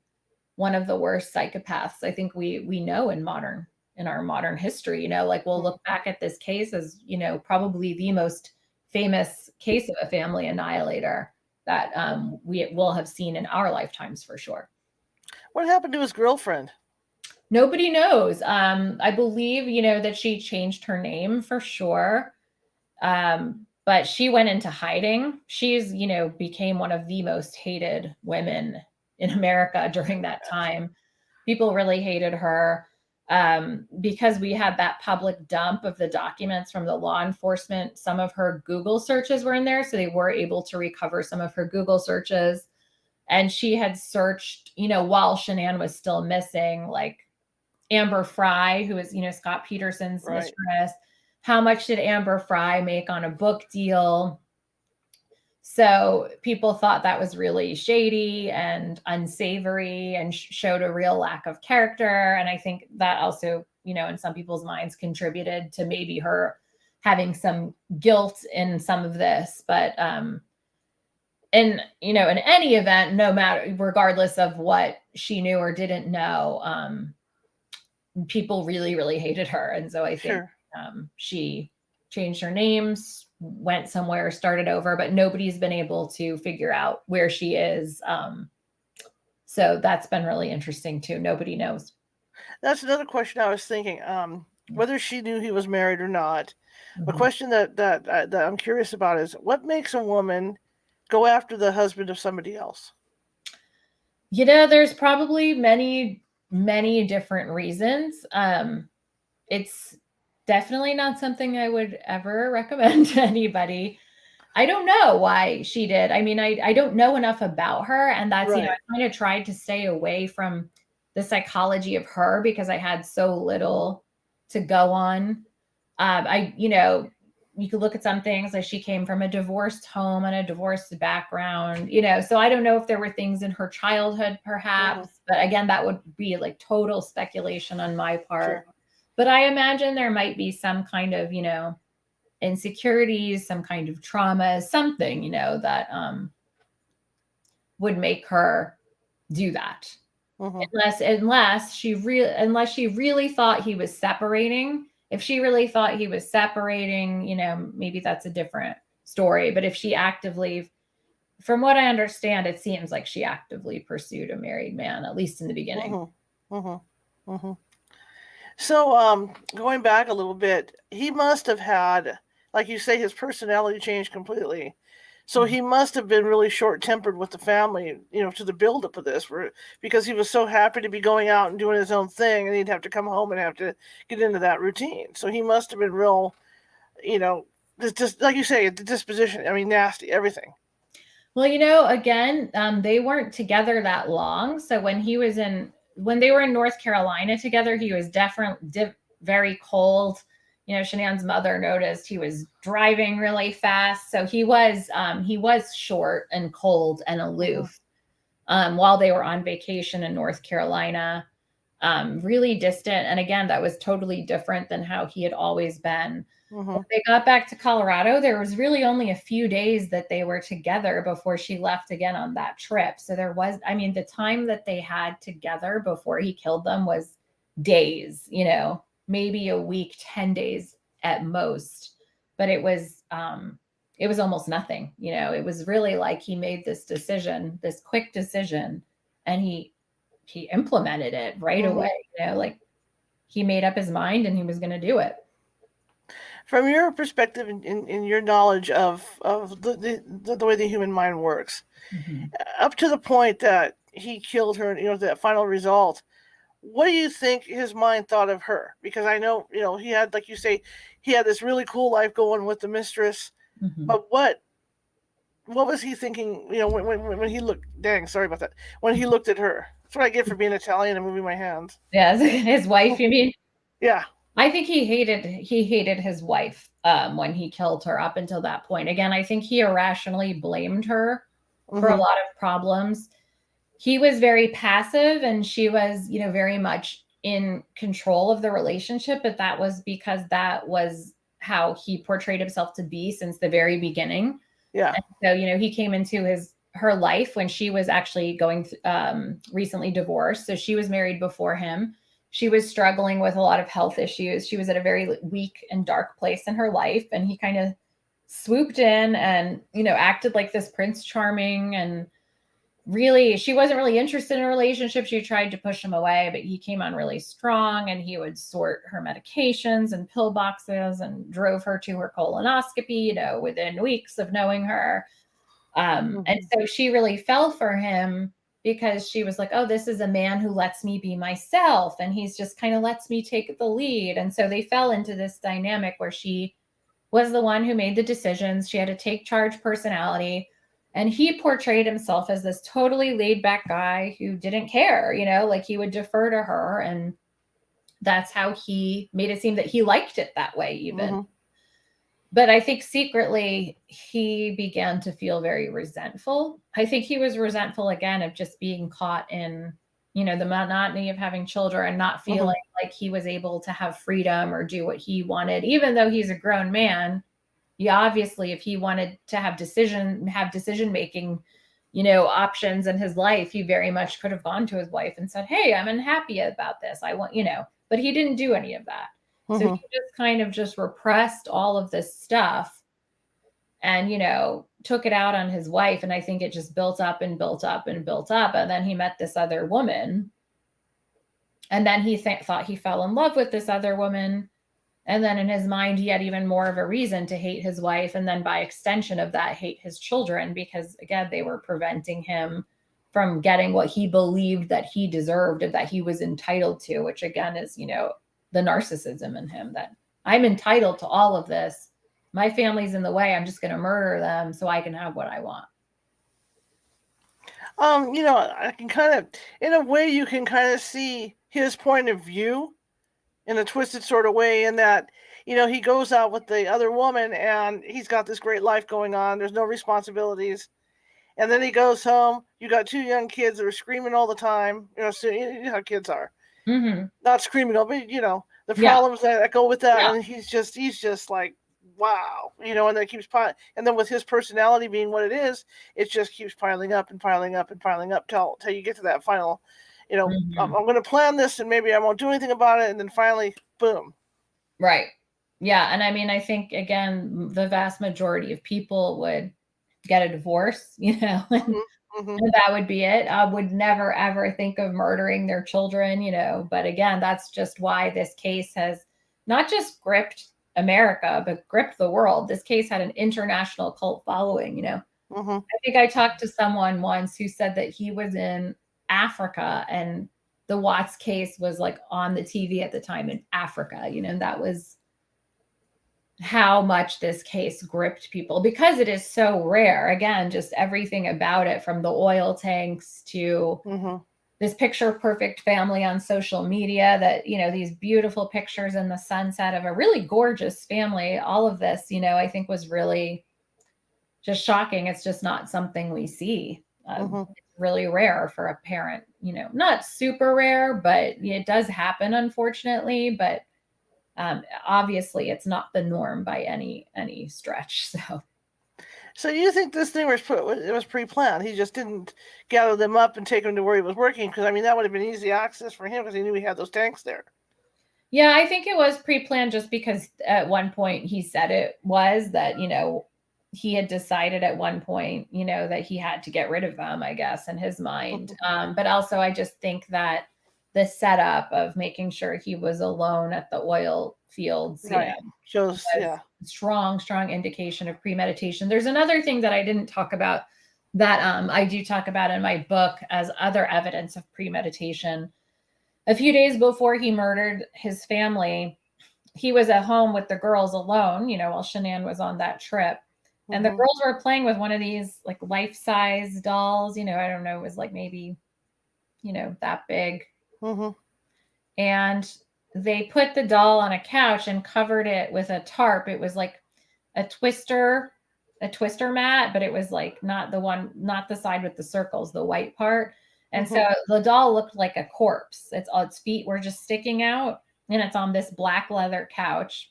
one of the worst psychopaths I think we know in our modern history. We'll look back at this case as, probably the most famous case of a family annihilator that we will have seen in our lifetimes for sure. What happened to his girlfriend? Nobody knows. I believe, that she changed her name for sure. But she went into hiding. She's, became one of the most hated women in America during that time. People really hated her because we had that public dump of the documents from the law enforcement. Some of her Google searches were in there, so they were able to recover some of her Google searches. And she had searched, while Shanann was still missing, like Amber Fry, who is, Scott Peterson's mistress. How much did Amber Fry make on a book deal? So people thought that was really shady and unsavory and showed a real lack of character. And I think that also, in some people's minds contributed to maybe her having some guilt in some of this. But in any event, no matter, regardless of what she knew or didn't know, people really, really hated her. And so I think she changed her names, went somewhere, started over, but nobody's been able to figure out where she is. So that's been really interesting too. Nobody knows. That's another question I was thinking, whether she knew he was married or not. A question that I'm curious about is what makes a woman go after the husband of somebody else? There's probably many, many different reasons. It's definitely not something I would ever recommend to anybody. I don't know why she did. I mean, I don't know enough about her. And that's, Right. I kind of tried to stay away from the psychology of her because I had so little to go on. You could look at some things like she came from a divorced home and a divorced background, so I don't know if there were things in her childhood, perhaps, but again, that would be like total speculation on my part. Sure. But I imagine there might be some kind of, insecurities, some kind of trauma, something, that would make her do that. Unless she really thought he was separating. If she really thought he was separating, maybe that's a different story. But if she actively, from what I understand, it seems like she actively pursued a married man, at least in the beginning. So, going back a little bit, he must have had, like you say, his personality changed completely. So he must have been really short-tempered with the family, to the buildup of this, because he was so happy to be going out and doing his own thing, and he'd have to come home and have to get into that routine. So he must have been real, just like you say, the disposition. I mean, nasty, everything. Well, again, they weren't together that long. So when they were in North Carolina together, he was definitely very cold. Shanann's mother noticed he was driving really fast. So he was short and cold and aloof while they were on vacation in North Carolina, really distant. And again, that was totally different than how he had always been. When they got back to Colorado, there was really only a few days that they were together before she left again on that trip. So the time that they had together before he killed them was days, maybe a week, 10 days at most. But it was almost nothing. It was really like he made this decision, this quick decision, and he implemented it right away. Like he made up his mind and he was going to do it. From your perspective, in your knowledge of the way the human mind works, up to the point that he killed her, that final result, what do you think his mind thought of her? Because I know, he had, like you say, he had this really cool life going with the mistress, but what was he thinking, when he looked, dang, sorry about that, when he looked at her? That's what I get for being Italian and moving my hands. Yeah, his wife, you mean? Yeah. I think he hated his wife when he killed her up until that point. Again, I think he irrationally blamed her for a lot of problems. He was very passive and she was, very much in control of the relationship, but that was because that was how he portrayed himself to be since the very beginning. Yeah. And so, he came into her life when she was actually recently divorced. So she was married before him. She was struggling with a lot of health issues. She was at a very weak and dark place in her life. And he kind of swooped in and, acted like this Prince Charming. And really, she wasn't really interested in a relationship. She tried to push him away, but he came on really strong and he would sort her medications and pill boxes and drove her to her colonoscopy, within weeks of knowing her. And so she really fell for him because she was like, oh, this is a man who lets me be myself. And he's just kind of lets me take the lead. And so they fell into this dynamic where she was the one who made the decisions. She had to take charge personality. And he portrayed himself as this totally laid back guy who didn't care, like he would defer to her. And that's how he made it seem that he liked it that way even. But I think secretly he began to feel very resentful. I think he was resentful again of just being caught in, the monotony of having children and not feeling like he was able to have freedom or do what he wanted, even though he's a grown man. Obviously, if he wanted to have decision-making, options in his life, he very much could have gone to his wife and said, hey, I'm unhappy about this. I want, but he didn't do any of that. So he just kind of just repressed all of this stuff and, took it out on his wife. And I think it just built up and built up and built up. And then he met this other woman. And then he thought he fell in love with this other woman. And then in his mind, he had even more of a reason to hate his wife. And then by extension of that, hate his children, because again, they were preventing him from getting what he believed that he deserved and that he was entitled to, which again is, the narcissism in him, that I'm entitled to all of this my family's in the way. I'm just going to murder them so I can have what I want. I can kind of, in a way, you can kind of see his point of view in a twisted sort of way, in that, he goes out with the other woman and he's got this great life going on. There's no responsibilities. And then he goes home. You got two young kids that are screaming all the time. So you know how kids are. Mm-hmm. Not screaming, but the problems that go with that. Yeah. And he's just like, wow, and then it keeps and then with his personality being what it is, it just keeps piling up and piling up and piling up till you get to that final, Mm-hmm. I'm going to plan this and maybe I won't do anything about it, and then finally, boom. Right. Yeah. And I mean, I think, again, the vast majority of people would get a divorce, and that would be it. I would never, ever think of murdering their children, but again, that's just why this case has not just gripped America, but gripped the world. This case had an international cult following, I think I talked to someone once who said that he was in Africa and the Watts case was like on the TV at the time in Africa, that was how much this case gripped people because it is so rare. Again, just everything about it, from the oil tanks to this picture perfect family on social media, that, these beautiful pictures in the sunset of a really gorgeous family. All of this, I think was really just shocking. It's just not something we see. It's really rare for a parent, not super rare, but it does happen, unfortunately. But obviously it's not the norm by any stretch. So you think this thing was pre-planned? He just didn't gather them up and take them to where he was working? Because, I mean, that would have been easy access for him because he knew he had those tanks there. Yeah, I think it was pre-planned just because at one point he said it was that, he had decided at one point, that he had to get rid of them, I guess, in his mind. But also I just think that the setup of making sure he was alone at the oil fields, shows strong indication of premeditation. There's another thing that I didn't talk about that I do talk about in my book as other evidence of premeditation. A few days before he murdered his family, he was at home with the girls alone, while Shanann was on that trip. And the girls were playing with one of these like life-size dolls, I don't know, it was like maybe, that big. And they put the doll on a couch and covered it with a tarp. It was like a twister mat, but it was like not the side with the circles, the white part. And so the doll looked like a corpse. Its feet were just sticking out, and it's on this black leather couch.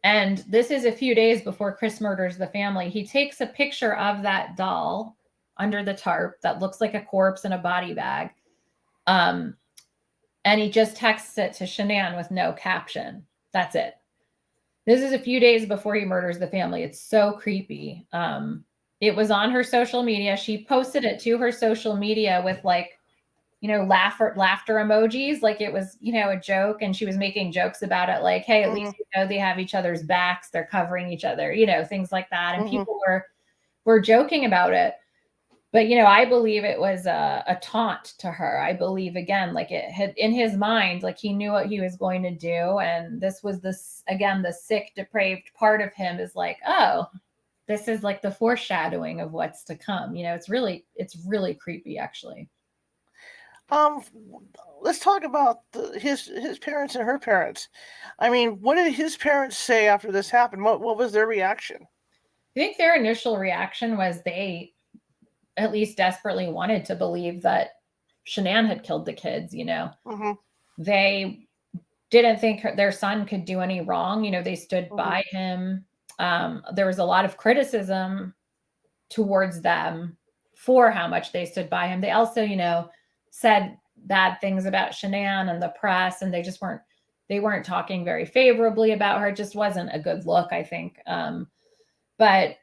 And this is a few days before Chris murders the family. He takes a picture of that doll under the tarp that looks like a corpse in a body bag. And he just texts it to Shanann with no caption. That's it. This is a few days before he murders the family. It's so creepy. It was on her social media. She posted it to her social media with like, laughter emojis, like it was, a joke. And she was making jokes about it. Like, hey, at least, they have each other's backs. They're covering each other, things like that. And people were joking about it. But, I believe it was a taunt to her. I believe, again, like it had in his mind, like he knew what he was going to do. And this was the sick, depraved part of him is like, oh, this is like the foreshadowing of what's to come. It's really creepy, actually. Let's talk about his parents and her parents. I mean, what did his parents say after this happened? What was their reaction? I think their initial reaction was they at least desperately wanted to believe that Shanann had killed the kids, They didn't think their son could do any wrong. They stood by him. There was a lot of criticism towards them for how much they stood by him. They also, said bad things about Shanann and the press, and they weren't talking very favorably about her. It just wasn't a good look, I think. But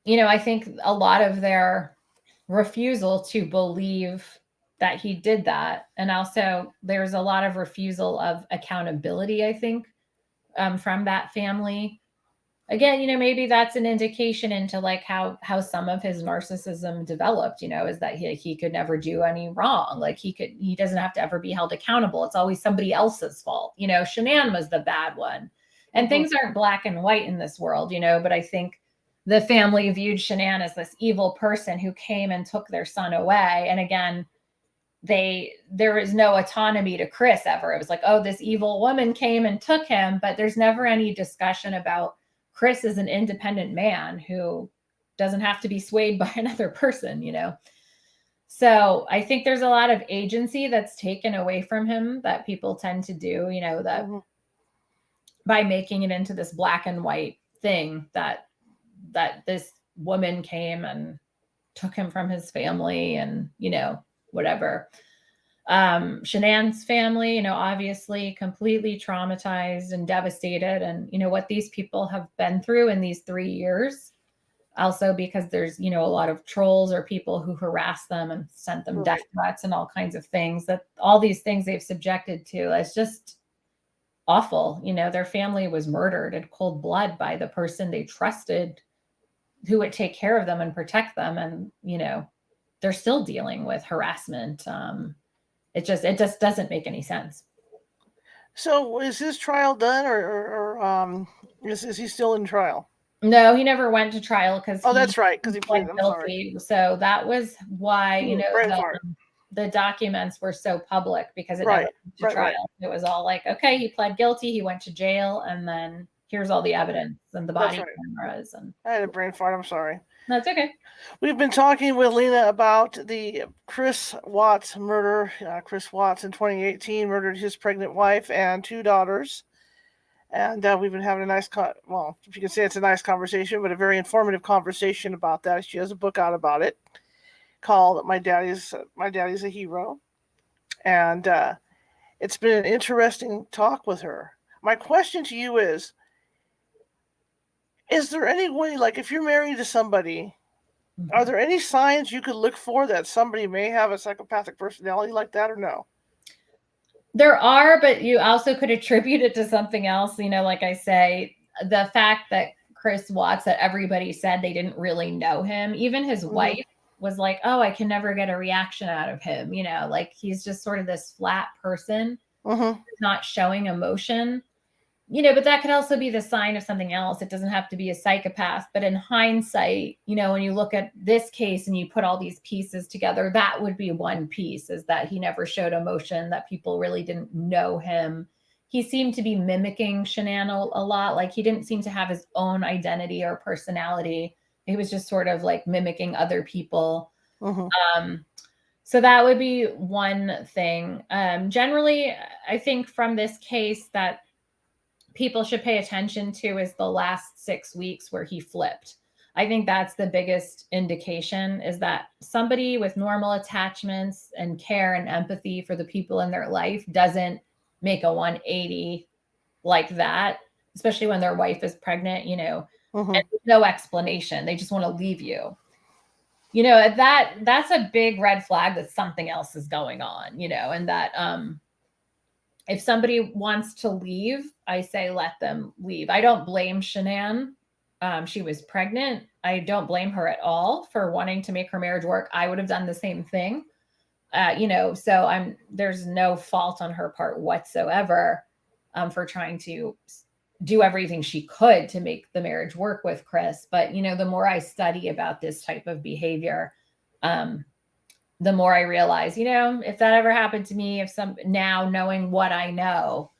I think a lot of their refusal to believe that he did that. And also there's a lot of refusal of accountability, I think, from that family. Again, maybe that's an indication into like how some of his narcissism developed, is that he could never do any wrong. Like he doesn't have to ever be held accountable. It's always somebody else's fault. Shanann was the bad one. And things aren't black and white in this world, but I think the family viewed Shanann as this evil person who came and took their son away. And again, there is no autonomy to Chris ever. It was like, oh, this evil woman came and took him, but there's never any discussion about Chris as an independent man who doesn't have to be swayed by another person, So I think there's a lot of agency that's taken away from him that people tend to do, that by making it into this black and white thing that this woman came and took him from his family and, whatever. Shanann's family, obviously completely traumatized and devastated. And, what these people have been through in these 3 years, also because there's, a lot of trolls or people who harass them and sent them death threats and all kinds of things, that all these things they've subjected to. It's just awful. Their family was murdered in cold blood by the person they trusted who would take care of them and protect them. And, they're still dealing with harassment. It just doesn't make any sense. So is his trial done or is he still in trial? No, he never went to trial because that's right, because he pleaded guilty. So that was why, the documents were so public because it never went to trial. It was all like, okay, he pled guilty, he went to jail, and then here's all the evidence and the body cameras. And I had a brain fart. I'm sorry. That's okay. We've been talking with Lena about the Chris Watts murder. Chris Watts in 2018 murdered his pregnant wife and 2 daughters. And we've been having a nice, if you can say it's a nice conversation, but a very informative conversation about that. She has a book out about it called My Daddy's a Hero. And it's been an interesting talk with her. My question to you is there any way, like if you're married to somebody, are there any signs you could look for that somebody may have a psychopathic personality like that or no? There are, but you also could attribute it to something else. Like I say, the fact that Chris Watts, that everybody said they didn't really know him. Even his wife was like, oh, I can never get a reaction out of him. Like he's just sort of this flat person, not showing emotion. But that could also be the sign of something else. It doesn't have to be a psychopath. But in hindsight, when you look at this case and you put all these pieces together, that would be one piece, is that he never showed emotion, that people really didn't know him. He seemed to be mimicking Shanann a lot. Like he didn't seem to have his own identity or personality. He was just sort of like mimicking other people. So that would be one thing. Generally, I think from this case that people should pay attention to is the last 6 weeks where he flipped. I think that's the biggest indication, is that somebody with normal attachments and care and empathy for the people in their life doesn't make a 180 like that, especially when their wife is pregnant, and there's no explanation. They just want to leave you. That's a big red flag that something else is going on, and that if somebody wants to leave, I say let them leave. I don't blame Shanann. She was pregnant. I don't blame her at all for wanting to make her marriage work. I would have done the same thing. So there's no fault on her part whatsoever for trying to do everything she could to make the marriage work with Chris. But, the more I study about this type of behavior, the more I realize, if that ever happened to me, now knowing what I know,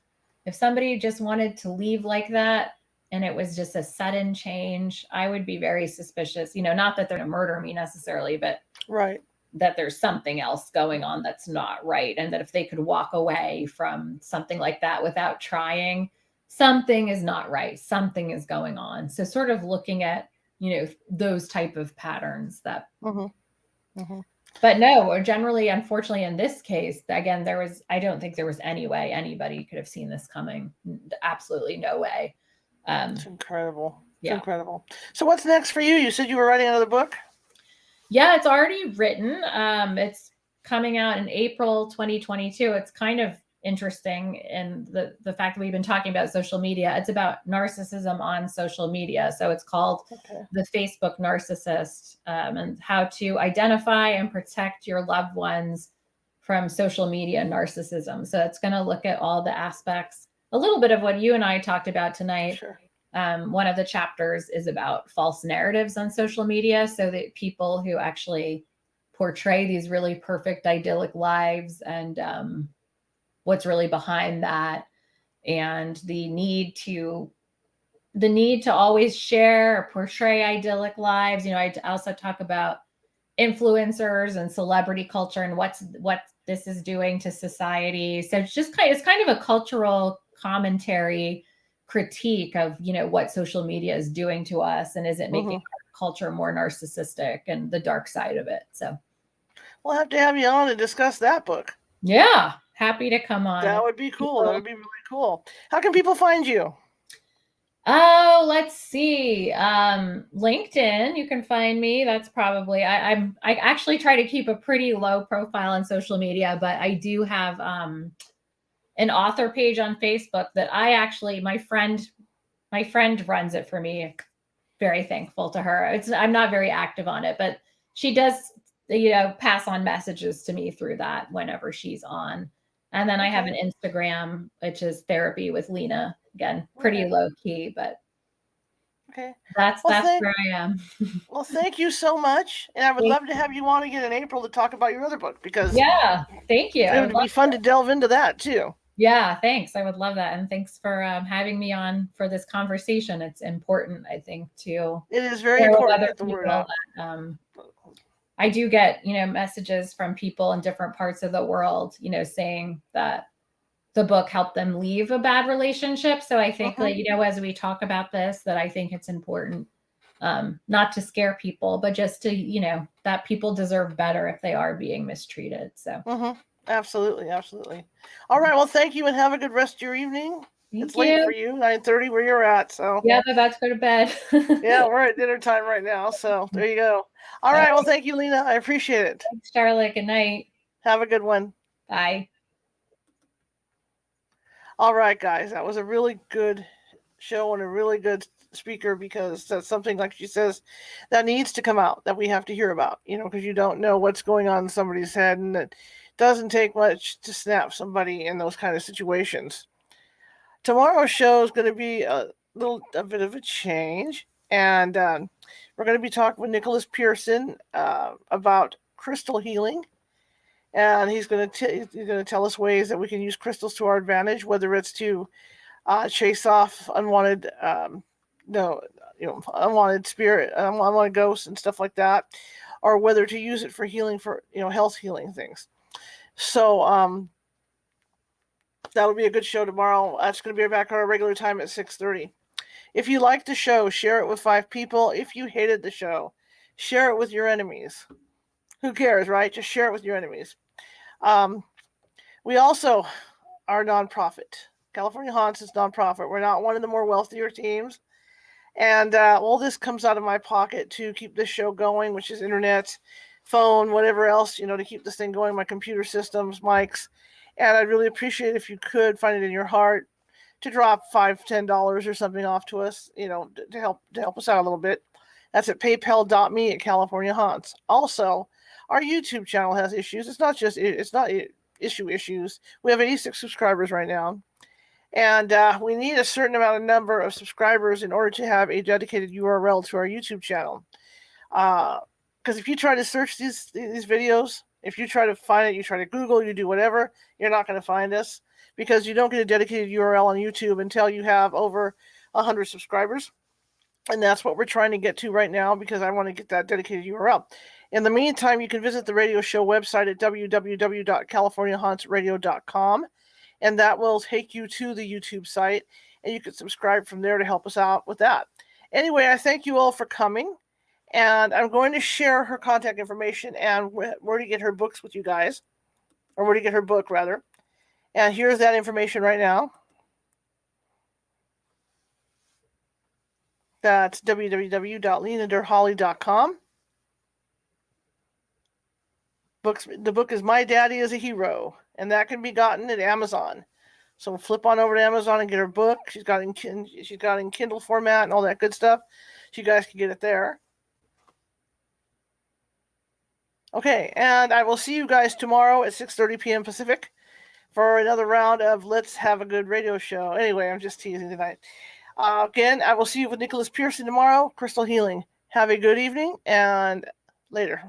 if somebody just wanted to leave like that and it was just a sudden change, I would be very suspicious, not that they're going to murder me necessarily, but that there's something else going on that's not right. And that if they could walk away from something like that without trying, something is not right. Something is going on. So sort of looking at, those type of patterns that, but no, generally, unfortunately, in this case, again, I don't think there was any way anybody could have seen this coming. Absolutely no way. It's incredible. It's incredible. So what's next for you? You said you were writing another book? Yeah, it's already written. It's coming out in April 2022. It's kind of interesting in the fact that we've been talking about social media. It's about narcissism on social media. So it's called The Facebook Narcissist, and how to identify and protect your loved ones from social media narcissism. So it's going to look at all the aspects a little bit of what you and I talked about tonight. Sure. One of the chapters is about false narratives on social media. So that people who actually portray these really perfect, idyllic lives and what's really behind that, and the need to always share or portray idyllic lives. I also talk about influencers and celebrity culture and what this is doing to society. So it's kind of a cultural commentary critique of what social media is doing to us, and is it making our culture more narcissistic and the dark side of it. So we'll have to have you on to discuss that book. Yeah, happy to come on. That would be cool. That would be really cool. How can people find you? Oh, let's see. LinkedIn, you can find me. That's probably I actually try to keep a pretty low profile on social media, but I do have an author page on Facebook that my friend runs it for me. Very thankful to her. I'm not very active on it, but she does pass on messages to me through that whenever she's on. And then I have an Instagram, which is Therapy with Lena. Again, pretty low key, but that's where I am. Well, thank you so much. And I would love to have you on again in April to talk about your other book, because thank you. It would be fun to delve into that too. Yeah, thanks. I would love that. And thanks for having me on for this conversation. It's important, I think, to it is very important to get the word out. I do get, messages from people in different parts of the world, saying that the book helped them leave a bad relationship. So I think that, as we talk about this, that I think it's important not to scare people, but just to, that people deserve better if they are being mistreated. So absolutely. Absolutely. All right. Well, thank you and have a good rest of your evening. It's late for you, 9:30 where you're at. So yeah, I'm about to go to bed. Yeah, we're at dinner time right now. So there you go. All right. Well, thank you, Lena. I appreciate it. Thanks, Charlotte. Good night. Have a good one. Bye. All right, guys. That was a really good show and a really good speaker, because that's something, like she says, that needs to come out, that we have to hear about, because you don't know what's going on in somebody's head, and it doesn't take much to snap somebody in those kind of situations. Tomorrow's show is going to be a bit of a change, and we're going to be talking with Nicholas Pearson about crystal healing, and he's going to tell us ways that we can use crystals to our advantage, whether it's to chase off unwanted unwanted spirit, unwanted ghosts and stuff like that, or whether to use it for healing, for health healing things. So that would be a good show tomorrow. That's going to be back on our regular time at 6:30. If you like the show, share it with 5 people. If you hated the show, share it with your enemies. Who cares, right? Just share it with your enemies. We also are nonprofit. California Haunts is nonprofit. We're not one of the more wealthier teams. And all this comes out of my pocket to keep this show going, which is internet, phone, whatever else, to keep this thing going, my computer systems, mics. And I'd really appreciate if you could find it in your heart to drop $5, $10 or something off to us, to help us out a little bit. That's at paypal.me at California Haunts. Also, our YouTube channel has issues. It's not issues. We have 86 subscribers right now. And we need a certain number of subscribers in order to have a dedicated URL to our YouTube channel. Because if you try to search these videos, if you try to find it, you try to Google, you do whatever, you're not going to find us, because you don't get a dedicated URL on YouTube until you have over 100 subscribers. And that's what we're trying to get to right now, because I want to get that dedicated URL. In the meantime, you can visit the radio show website at www.californiahauntsradio.com, and that will take you to the YouTube site, and you can subscribe from there to help us out with that. Anyway, I thank you all for coming. And I'm going to share her contact information and where to get her books with you guys, or where to get her book, rather. And here's that information right now. That's www.lenadurholly.com. The book is My Daddy is a Hero, and that can be gotten at Amazon. So flip on over to Amazon and get her book. She's got in Kindle format and all that good stuff. So you guys can get it there. Okay, and I will see you guys tomorrow at 6:30 p.m. Pacific for another round of Let's Have a Good Radio Show. Anyway, I'm just teasing tonight. Again, I will see you with Nicholas Pearson tomorrow. Crystal Healing. Have a good evening and later.